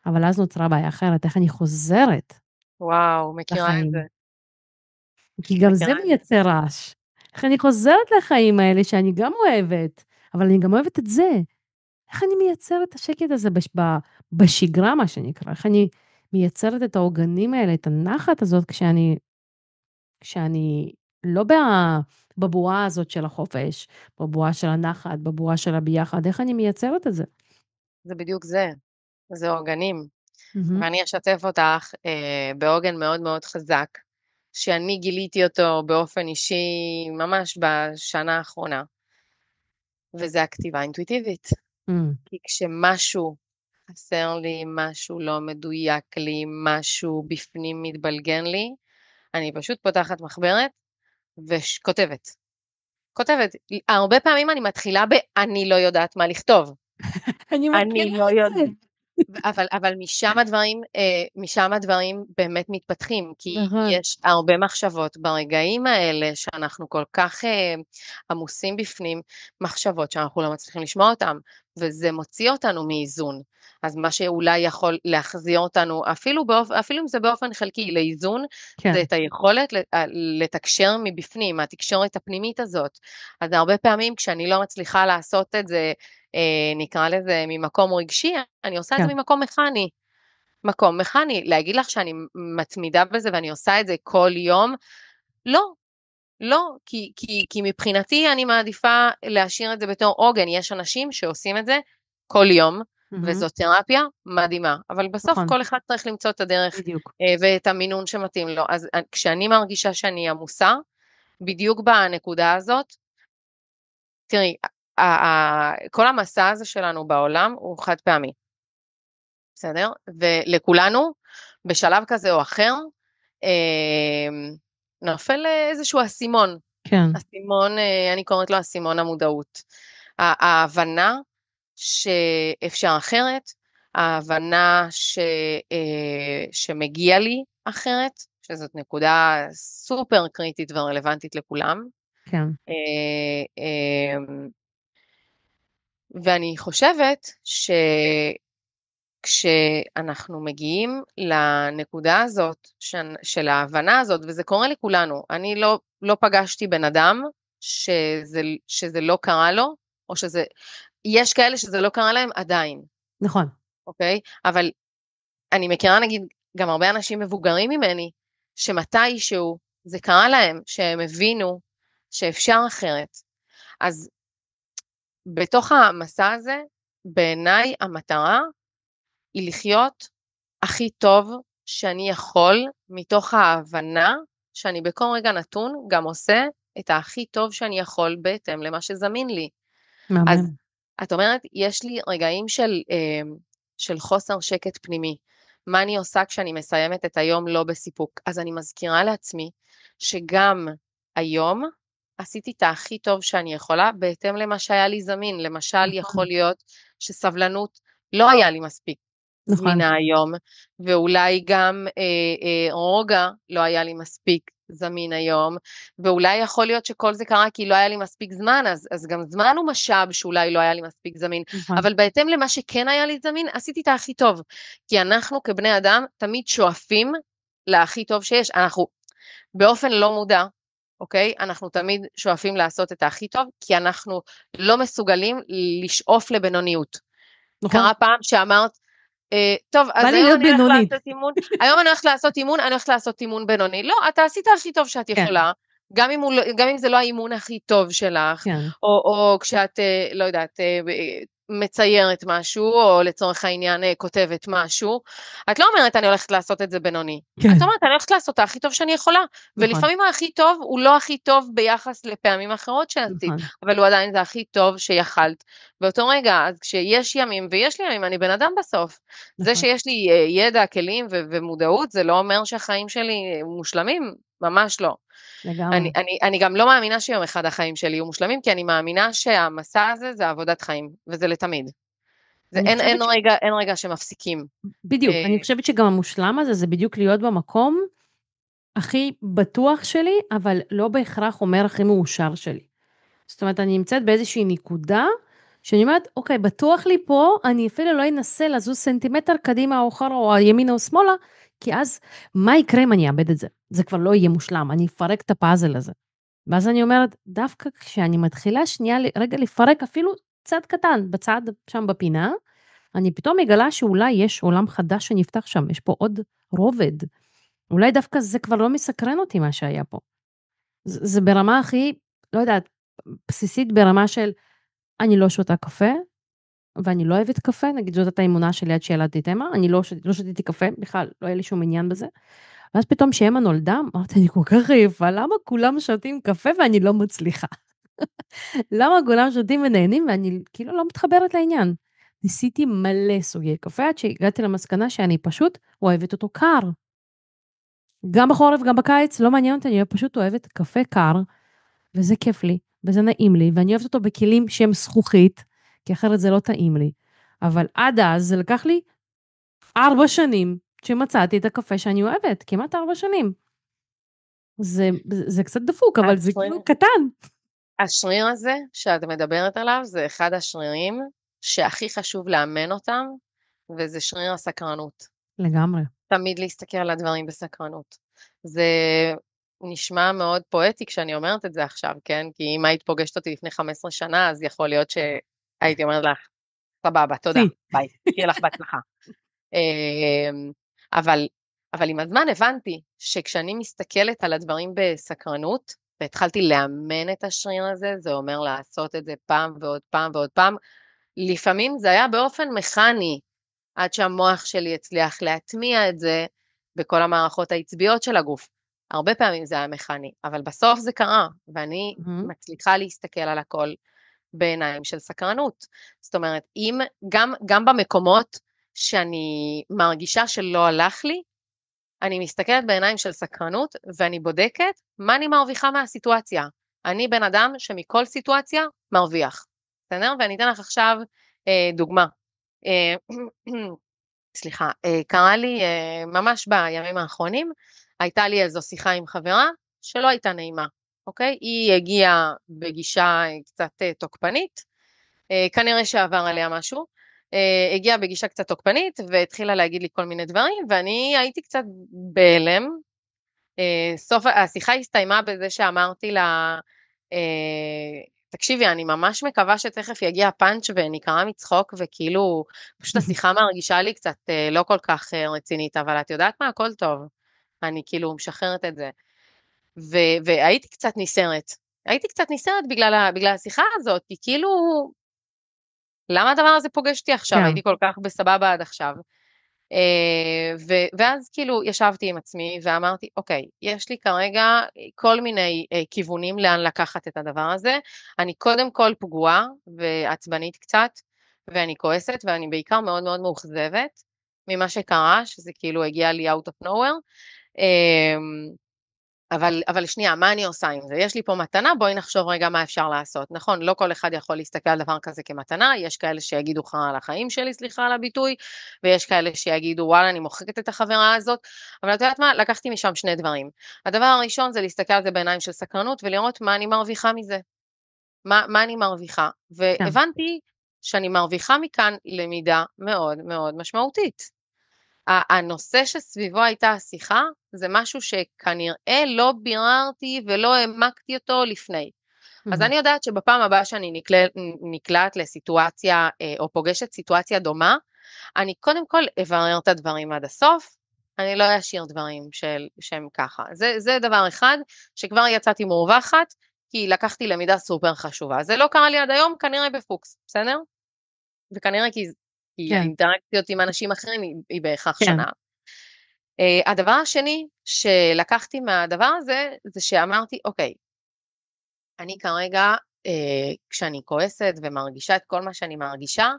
אבל אז נוצרה בעיה אחרת, איך אני חוזרת וואו, מכירה את זה. לחיים. כי גם זה מכירה את זה. מייצר רעש. איך אני חוזרת לחיים האלה שאני גם אוהבת, אבל אני גם אוהבת את זה. איך אני מייצרת את השקט הזה בשגרה, מה שנקרא, איך אני מייצרת את העוגנים האלה, את הנחת הזאת, כשאני לא בבועה הזאת של החופש, בבועה של הנחת, בבועה של הביחד, איך אני מייצרת את זה? זה בדיוק זה. זה עוגנים. מהמם. ואני אשתף אותך בעוגן מאוד מאוד חזק, שאני גיליתי אותו באופן אישי ממש בשנה האחרונה, וזה הכתיבה האינטואיטיבית. Mm. כי כשמשהו חסר לי, משהו לא מדויק לי, משהו בפנים מתבלגן לי, אני פשוט פותחת מחברת וכותבת. כותבת. הרבה פעמים אני מתחילה אני לא יודעת מה לכתוב. אני אני מכירה לא את יודעת. זה. אבל משם הדברים באמת מתפתחים, כי נכון. יש הרבה מחשבות ברגעים האלה שאנחנו כל כך עמוסים בפנים, מחשבות שאנחנו לא מצליחים לשמוע אותן, וזה מוציא אותנו מאיזון. אז מה שאולי יכול להחזיר אותנו, אפילו אם זה באופן חלקי, לאיזון, זה כן, את היכולת לתקשר מבפנים, התקשורת הפנימית הזאת. אז הרבה פעמים כשאני לא מצליחה לעשות את זה, נקרא לזה ממקום רגשי, אני עושה את כן. זה ממקום מכני. מקום מכני, להגיד לך שאני מתמידה בזה ואני עושה את זה כל יום? לא. לא, כי מבחינתי אני מעדיפה להשאיר את זה בתור עוגן, יש אנשים שעושים את זה כל יום, מהמם. וזו תרפיה מדהימה, אבל בסוף נכון, כל אחד צריך למצוא את הדרך בדיוק. ואת המינון שמתאים לו, אז כשאני מרגישה שאני עמוסה, בדיוק בנקודה הזאת, תראי, כל המסע הזה שלנו בעולם הוא חד פעמי, בסדר? ולכולנו, בשלב כזה או אחר, נופל איזשהו אסימון, כן, אסימון, אני קוראת לו אסימון המודעות. ההבנה שאפשר אחרת, ההבנה שמגיע לי אחרת, שזאת נקודה סופר קריטית ורלוונטית לכולם. כן, ואני חושבת שכשאנחנו מגיעים לנקודה הזאת של ההבנה הזאת, וזה קורה לכולנו, אני לא פגשתי בן אדם שזה לא קרה לו, או יש כאלה שזה לא קרה להם עדיין, נכון. אוקיי? אבל אני מכירה נגיד גם הרבה אנשים מבוגרים ממני, שמתישהו זה קרה להם, שהם הבינו שאפשר אחרת. אז בתוך המסע הזה, בעיניי המטרה היא לחיות הכי טוב שאני יכול, מתוך ההבנה שאני בכל רגע נתון גם עושה את הכי טוב שאני יכול בהתאם למה שזמין לי. אז מהמם. את אומרת, יש לי רגעים של חוסר שקט פנימי. מה אני עושה כשאני מסיימת את היום לא בסיפוק? אז אני מזכירה לעצמי שגם היום עשיתי את הכי טוב שאני יכולה בהתאם למה שהיה לי זמין. למשל, יכול נכון, להיות שסבלנות לא היה לי מספיק נכון, זמינה היום, ואולי גם רוגע לא היה לי מספיק זמין היום, ואולי יכול להיות שכל זה קרה כי לא היה לי מספיק זמן, אז גם זמן הוא משאב שאולי לא היה לי מספיק זמין, נכון, אבל בהתאם למה שכן היה לי זמין, עשיתי את הכי טוב, כי אנחנו כבני אדם תמיד שואפים להכי טוב שיש, אנחנו באופן לא מודע, אוקיי? אנחנו תמיד שואפים לעשות את הכי טוב, כי אנחנו לא מסוגלים לשאוף לבינוניות. נכון. קרה פעם שאמרת, טוב, בא אז לי היום להיות אני הולכת בינונית. לעשות אימון, היום אני הולכת לעשות אימון, אני הולכת לעשות אימון בינוני. לא, אתה עשית הכי טוב שאת כן, יכולה, גם אם זה לא האימון הכי טוב שלך, כן, או כשאת, לא יודעת, מציירת משהו, או לצורך העניין כותבת משהו, את לא אומרת אני הולכת לעשות את זה בינוני. כן, את אומרת אני הולכת לעשות את הכי טוב שאני יכולה, נכון, ולפעמים הכי טוב הוא לא הכי טוב ביחס לפעמים אחרות שעשית, נכון, אבל הוא עדיין זה הכי טוב שיכלת. באותו רגע, אז כשיש ימים, ויש לי ימים, אני בן אדם בסוף. זה נכון, שיש לי ידע, כלים ומודעות, זה לא אומר שהחיים שלי מושלמים, ממש לא. לגמרי. אני גם לא מאמינה שיום אחד החיים שלי יהיו מושלמים, כי אני מאמינה שהמסע הזה זה עבודת חיים, וזה לתמיד. אני חושבת אין רגע שמפסיקים. בדיוק, אני אה, חושבת שגם המושלם הזה, זה בדיוק להיות במקום הכי בטוח שלי, אבל לא בהכרח אומר הכי מאושר שלי. זאת אומרת, אני נמצאת באיזושהי נקודה, שאני אומרת, אוקיי, בטוח לי פה, אני אפילו לא אנסה לזוז סנטימטר קדימה או אחורה, או ימינה או שמאלה, כי אז, מה יקרה אם אני אאבד את זה? זה כבר לא יהיה מושלם, אני אפרק את הפאזל הזה. ואז אני אומרת, דווקא כשאני מתחילה שנייה, רגע לפרק אפילו צעד קטן, בצד שם בפינה, אני פתאום מגלה שאולי יש עולם חדש שנפתח שם, יש פה עוד רובד. אולי דווקא זה כבר לא מסקרן אותי מה שהיה פה. זה ברמה הכי, לא יודעת, בסיסית ברמה של, אני לא שותה קפה, ואני לא אוהבת קפה, נגיד זאת הייתה האמונה שלי עד שילדתי את אמה, אני לא שתיתי קפה, בכלל, לא היה לי שום עניין בזה. ואז פתאום שאמה נולדה, אמרתי, אני כל כך עייפה, למה כולם שותים קפה ואני לא מצליחה? למה כולם שותים ונהנים ואני כאילו לא מתחברת לעניין? ניסיתי מלא סוגי קפה, עד שהגעתי למסקנה שאני פשוט אוהבת אותו קר. גם בחורף, גם בקיץ, לא מעניין אותי, אני פשוט אוהבת קפה קר, וזה כיף לי, וזה נעים לי, ואני אוהבת אותו בכלים שהם זכוכית, כי אחרת זה לא טעים לי. אבל עד אז זה לקח לי 4 שנים שמצאתי את הקפה שאני אוהבת, כמעט 4 שנים. זה קצת דפוק, אבל זה השריר כאילו קטן. השריר הזה שאת מדברת עליו, זה אחד השרירים שהכי חשוב לאמן אותם, וזה שריר הסקרנות. לגמרי. תמיד להסתכל על הדברים בסקרנות. זה נשמע מאוד פואטי כשאני אומרת את זה עכשיו, כן? כי אם היית פוגשת אותי לפני 15 שנה, אז יכול להיות שהייתי אומרת לך, סבבה, תודה, סי. ביי, שיהיה לך בהצלחה. אמ, אבל, אבל עם הזמן הבנתי שכשאני מסתכלת על הדברים בסקרנות, והתחלתי לאמן את השריר הזה, זה אומר לעשות את זה פעם ועוד פעם ועוד פעם. לפעמים זה היה באופן מכני, עד שהמוח שלי הצליח להטמיע את זה בכל המערכות העצביות של הגוף. הרבה פעמים זה היה מכני, אבל בסוף זה קרה, ואני מצליחה להסתכל על הכל בעיניים של סקרנות. זאת אומרת, גם במקומות שאני מרגישה שלא הלך לי, אני מסתכלת בעיניים של סקרנות, ואני בודקת מה אני מרוויחה מהסיטואציה. אני בן אדם שמכל סיטואציה מרוויח. בסדר? ואני אתן לך עכשיו דוגמה. סליחה, קרה לי ממש בימים האחרונים, הייתה לי איזו שיחה עם חברה שלא הייתה נעימה, אוקיי? היא הגיעה בגישה קצת תוקפנית, כנראה שעבר עליה משהו, הגיעה בגישה קצת תוקפנית והתחילה להגיד לי כל מיני דברים, ואני הייתי קצת בהלם. סוף השיחה הסתיימה בזה שאמרתי לה, תקשיבי, אני ממש מקווה שתכף יגיע פאנץ' ונקרא מצחוק, וכאילו, פשוט השיחה מרגישה לי קצת לא כל כך רצינית, אבל את יודעת מה? הכל טוב. אני כאילו משחררת את זה. והייתי קצת ניסרת. הייתי קצת ניסרת בגלל השיחה הזאת, כי כאילו, למה הדבר הזה פוגש אותי עכשיו? הייתי כל כך בסבבה עד עכשיו. ואז כאילו ישבתי עם עצמי ואמרתי, אוקיי, יש לי כרגע כל מיני כיוונים לאן לקחת את הדבר הזה. אני קודם כל פגועה ועצבנית קצת, ואני כועסת, ואני בעיקר מאוד מאוד מאוכזבת ממה שקרה, שזה כאילו הגיע לי out of nowhere. אבל שנייה, מה אני עושה עם זה? יש לי פה מתנה, בואי נחשוב רגע מה אפשר לעשות. נכון, לא כל אחד יכול להסתכל על דבר כזה כמתנה, יש כאלה שיגידו חרא על החיים שלי, סליחה על הביטוי, ויש כאלה שיגידו וואלה, אני מוחקת את החברה הזאת, אבל את יודעת מה? לקחתי משם שני דברים. הדבר הראשון זה להסתכל על זה בעיניים של סקרנות, ולראות מה אני מרוויחה מזה. מה אני מרוויחה? והבנתי שאני מרוויחה מכאן למידה מאוד מאוד משמעותית. הנושא שסביבו הייתה השיחה, זה משהו שכנראה לא ביררתי ולא העמקתי אותו לפני. אז אני יודעת שבפעם הבאה שאני נקלעת לסיטואציה, או פוגשת סיטואציה דומה, אני קודם כל אברר את הדברים עד הסוף, אני לא אשאיר דברים שהם ככה. זה דבר אחד שכבר יצאתי מורווחת, כי לקחתי למידה סופר חשובה. זה לא קרה לי עד היום, כנראה בפוקס, בסדר? וכנראה כי האינטראקציות עם אנשים אחרים היא בהכרח שונה. הדבר השני שלקחתי מהדבר הזה, זה שאמרתי, אוקיי, אני כרגע, כשאני כועסת ומרגישה את כל מה שאני מרגישה,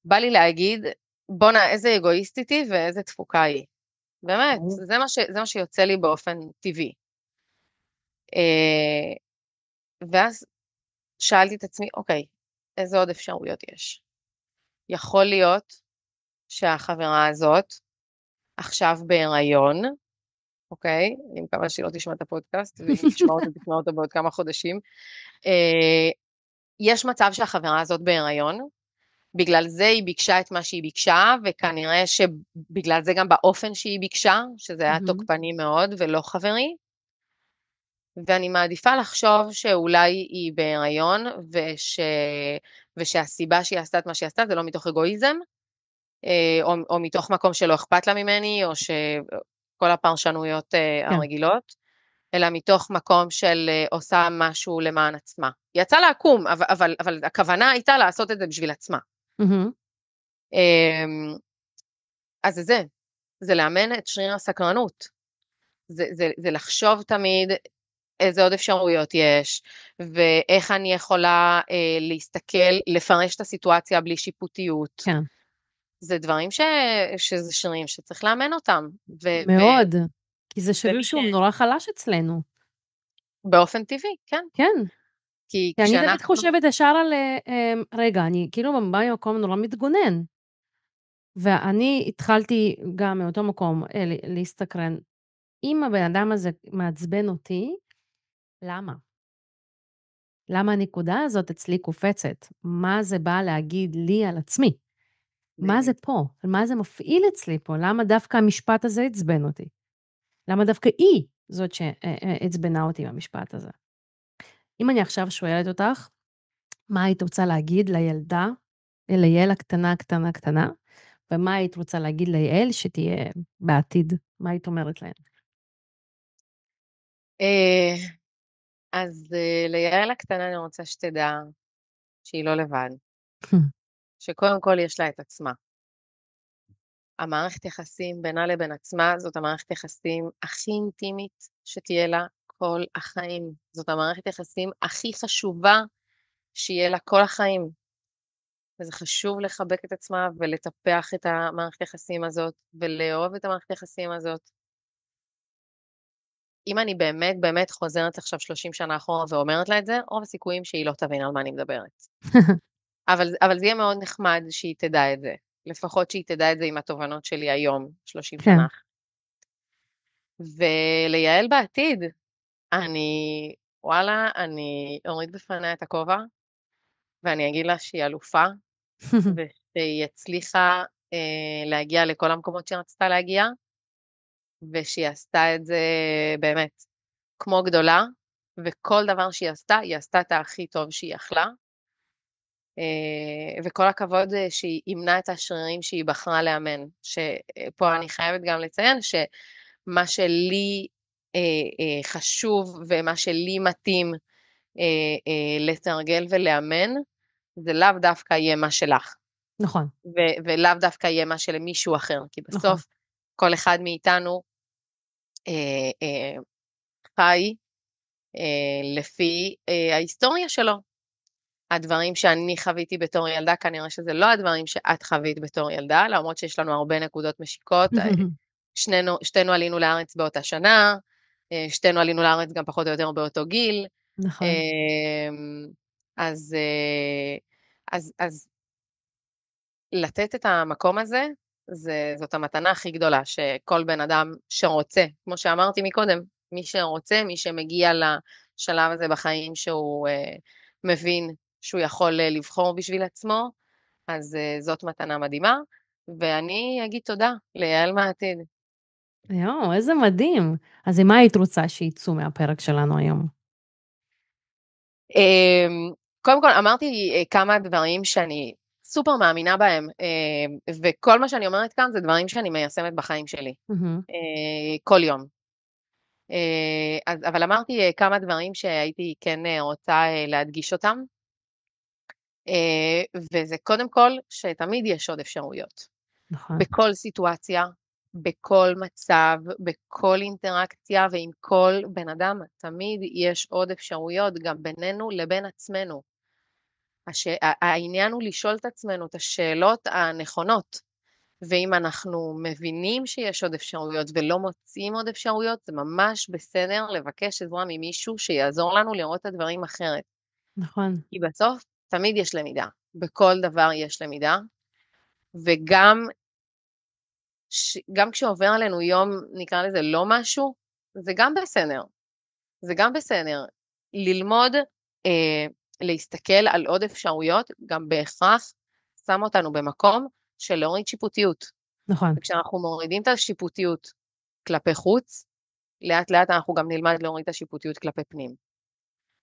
בא לי להגיד, בונה, איזה אגואיסטית היא ואיזה תפוקה היא. באמת, זה מה שיוצא לי באופן טבעי. ואז שאלתי את עצמי, אוקיי, איזה עוד אפשרויות יש? יכול להיות שהחברה הזאת עכשיו בהיריון, אוקיי? אני מקווה שהיא לא תשמע את הפודקאסט, ואם תשמע אותה, תשמע אותה בעוד כמה חודשים. יש מצב שהחברה הזאת בהיריון, בגלל זה היא ביקשה את מה שהיא ביקשה, וכנראה שבגלל זה גם באופן שהיא ביקשה, שזה היה תוקפני מאוד ולא חברי, ואני מעדיפה לחשוב שאולי היא בהיריון, ושהסיבה שהיא עשתה את מה שהיא עשתה, זה לא מתוך אגואיזם, או מתוך מקום שלא אכפת לה ממני, או כל הפרשנויות הרגילות, אלא מתוך מקום של עושה משהו למען עצמה. היא יצאה לעקום, אבל הכוונה הייתה לעשות את זה בשביל עצמה. אז זה לאמן את שריר הסקרנות. זה לחשוב תמיד איזה עוד אפשרויות יש, ואיך אני יכולה להסתכל, לפרש את הסיטואציה בלי שיפוטיות. כן. זה דברים שזה שרירים שצריך לאמן אותם. מאוד, כי זה שריר שהוא נורא חלש אצלנו. באופן טבעי, כן. כן. כי אני תמיד חושבת ישר על, רגע, אני כאילו בא ממקום נורא מתגונן. ואני התחלתי גם מאותו מקום להסתקרן. אם הבן אדם הזה מעצבן אותי, למה? למה הנקודה הזאת אצלי קופצת? מה זה בא להגיד לי על עצמי? מה זה פה? מה זה מפעיל אצלי פה? למה דווקא המשפט הזה עצבן אותי? למה דווקא היא זאת שהצבנה אותי במשפט הזה? אם אני עכשיו שואלת אותך, מה היית רוצה להגיד לילדה, ליעל הקטנה, קטנה, קטנה, ומה היית רוצה להגיד ליעל שתהיה בעתיד? מה היית אומרת להם? אז ליעל הקטנה אני רוצה שתדע שהיא לא לבד, שקודם כל יש לה את עצמה. המערכת יחסים בינה לבין עצמה זאת המערכת יחסים הכי אינטימית שתהיה לה כל החיים. זאת המערכת יחסים הכי חשובה שיהיה לה כל החיים. וזה חשוב לחבק את עצמה ולטפח את המערכת יחסים הזאת ולאהוב את המערכת יחסים הזאת. אם אני באמת באמת חוזרת עכשיו 30 שנה אחורה ואומרת לה את זה, רוב הסיכויים שהיא לא תבין על מה אני מדברת. אבל זה יהיה מאוד נחמד שהיא תדע את זה. לפחות שהיא תדע את זה עם התובנות שלי היום, 30 כן. שנה. וליעל בעתיד, וואלה, אני אוריד בפניה את הכובע, ואני אגיד לה שהיא אלופה, ושהיא הצליחה להגיע לכל המקומות שרצתה להגיע, ושהיא עשתה את זה באמת כמו גדולה, וכל דבר שהיא עשתה, היא עשתה את הכי טוב שהיא יכלה, וכל הכבוד שהיא אימנה את השרירים שהיא בחרה לאמן, שפה אני חייבת גם לציין שמה שלי חשוב ומה שלי מתאים לתרגל ולאמן, זה לאו דווקא יהיה מה שלך. נכון. ולאו דווקא יהיה מה שלמישהו אחר, כי בסוף כל אחד מאיתנו חי לפי ההיסטוריה שלו. הדברים שאני חוויתי בתור ילדה, כנראה שזה לא הדברים שאת חווית בתור ילדה, למרות שיש לנו הרבה נקודות משיקות. שתינו עלינו לארץ באותה שנה, שתינו עלינו לארץ גם פחות או יותר באותו גיל. נכון. אז לתת את המקום הזה, זאת המתנה הכי גדולה, שכל בן אדם שרוצה, כמו שאמרתי מקודם, מי שרוצה, מי שמגיע לשלב הזה בחיים שהוא מבין שהוא יכול לבחור בשביל עצמו, אז זאת מתנה מדהימה, ואני אגיד תודה ליעל מהעתיד. יואו, איזה מדהים. אז מה היית רוצה שיצאו מהפרק שלנו היום? קודם כל, אמרתי כמה דברים שאני סופר מאמינה בהם, וכל מה שאני אומרת כאן זה דברים שאני מיישמת בחיים שלי, כל יום. אבל אמרתי כמה דברים שהייתי כן רוצה להדגיש אותם, וזה קודם כל שתמיד יש עוד אפשרויות. נכון. בכל סיטואציה, בכל מצב, בכל אינטראקציה ועם כל בן אדם, תמיד יש עוד אפשרויות גם בינינו לבין עצמנו. העניין הוא לשאול את עצמנו את השאלות הנכונות, ואם אנחנו מבינים שיש עוד אפשרויות ולא מוצאים עוד אפשרויות, זה ממש בסדר לבקש עזרה ממישהו שיעזור לנו לראות את הדברים אחרת. נכון. כי בסוף תמיד יש למידה, בכל דבר יש למידה, וגם כשעובר עלינו יום, נקרא לזה לא משהו, זה גם בסדר. זה גם בסדר. ללמוד להסתכל על עוד אפשרויות, גם בהכרח שם אותנו במקום של להוריד שיפוטיות. נכון. וכשאנחנו מורידים את השיפוטיות כלפי חוץ, לאט לאט אנחנו גם נלמד להוריד את השיפוטיות כלפי פנים.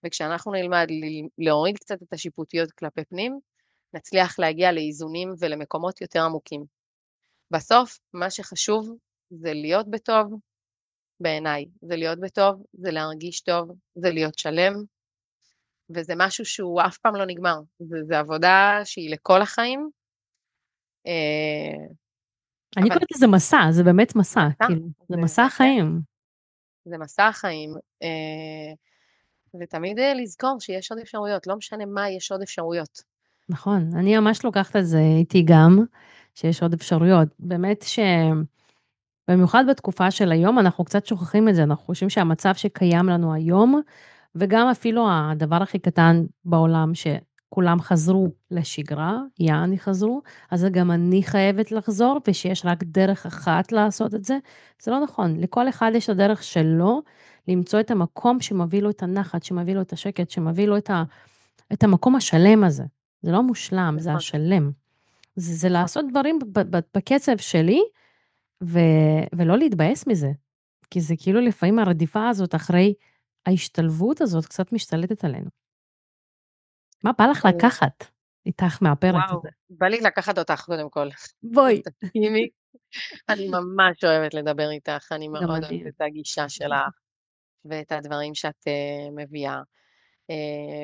וכשאנחנו נלמד להוריד קצת את השיפוטיות כלפי פנים, נצליח להגיע לאיזונים ולמקומות יותר עמוקים. בסוף, מה שחשוב זה להיות בטוב, בעיניי. זה להיות בטוב, זה להרגיש טוב, זה להיות שלם, וזה משהו שהוא אף פעם לא נגמר. זה עבודה שהיא לכל החיים. אני קוראת לזה מסע, זה באמת מסע, כאילו, זה מסע החיים. זה מסע החיים, ותמיד לזכור שיש עוד אפשרויות, לא משנה מה, יש עוד אפשרויות. נכון, אני ממש לוקחת את זה איתי גם, שיש עוד אפשרויות. באמת במיוחד בתקופה של היום, אנחנו קצת שוכחים את זה, אנחנו חושבים שהמצב שקיים לנו היום, וגם אפילו הדבר הכי קטן בעולם, שכולם חזרו לשגרה, יעני חזרו, אז גם אני חייבת לחזור, ושיש רק דרך אחת לעשות את זה. זה לא נכון, לכל אחד יש את הדרך שלו, למצוא את המקום שמביא לו את הנחת, שמביא לו את השקט, שמביא לו את המקום השלם הזה. זה לא מושלם, זה השלם. זה לעשות דברים בקצב שלי, ולא להתבאס מזה, כי זה כאילו לפעמים הרדיפה הזאת אחרי ההשתלבות הזאת קצת משתלטת עלינו. מה בא לך לקחת איתך מהפרק הזה? בא לי לקחת אותך קודם כל. בואי. אני ממש אוהבת לדבר איתך, אני מאוד אוהבת את הגישה שלך, ואת הדברים שאת מביאה.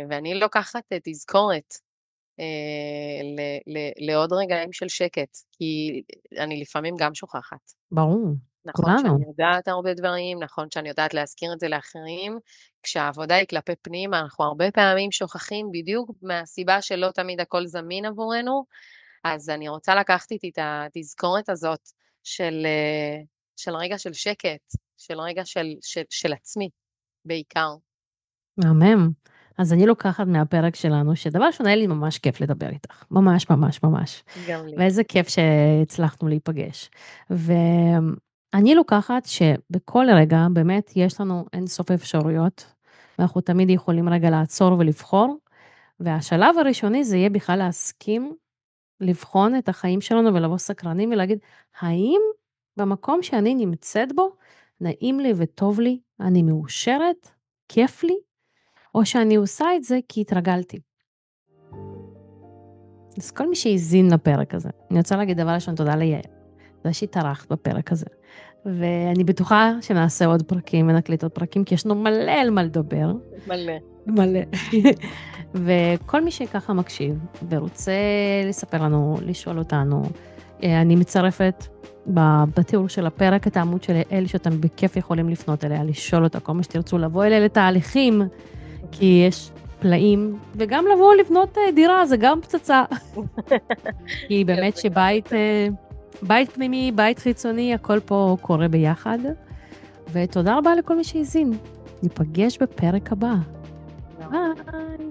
ואני לוקחת תזכורת לעוד רגעים של שקט, כי אני לפעמים גם שוכחת. ברור, נכון כולנו. שאני יודעת הרבה דברים, נכון שאני יודעת להזכיר את זה לאחרים, כשהעבודה היא כלפי פנים, אנחנו הרבה פעמים שוכחים בדיוק מהסיבה שלא תמיד הכל זמין עבורנו, אז אני רוצה לקחת איתי את התזכורת הזאת של רגע של שקט, של רגע של עצמי בעיקר. מהמם. אז אני לוקחת מהפרק שלנו, שדבר ראשון היה לי ממש כיף לדבר איתך. ממש, ממש, ממש. גם לי. ואיזה כיף שהצלחנו להיפגש. ואני לוקחת שבכל רגע באמת יש לנו אינסוף אפשרויות, ואנחנו תמיד יכולים רגע לעצור ולבחור, והשלב הראשוני זה יהיה בכלל להסכים, לבחון את החיים שלנו ולבוא סקרנים ולהגיד, האם במקום שאני נמצאת בו, נעים לי וטוב לי, אני מאושרת, כיף לי, או שאני עושה את זה כי התרגלתי. אז כל מי שהזין לפרק הזה, אני רוצה להגיד דבר ראשון, תודה ליעל. תודה שהתארחת בפרק הזה. ואני בטוחה שנעשה עוד פרקים ונקליט עוד פרקים, כי ישנו מלא על מה לדבר. מלא. מלא. וכל מי שככה מקשיב ורוצה לספר לנו, לשאול אותנו, אני מצרפת בתיאור של הפרק את העמוד של יעל, שאתם בכיף יכולים לפנות אליה, לשאול אותה, כל מה שתרצו לבוא אליה לתהליכים, כי יש פלאים, וגם לבוא לבנות דירה, זה גם פצצה. כי באמת שבית בית פנימי, בית חיצוני, הכל פה קורה ביחד. ותודה רבה לכל מי שהזין. ניפגש בפרק הבא. ביי.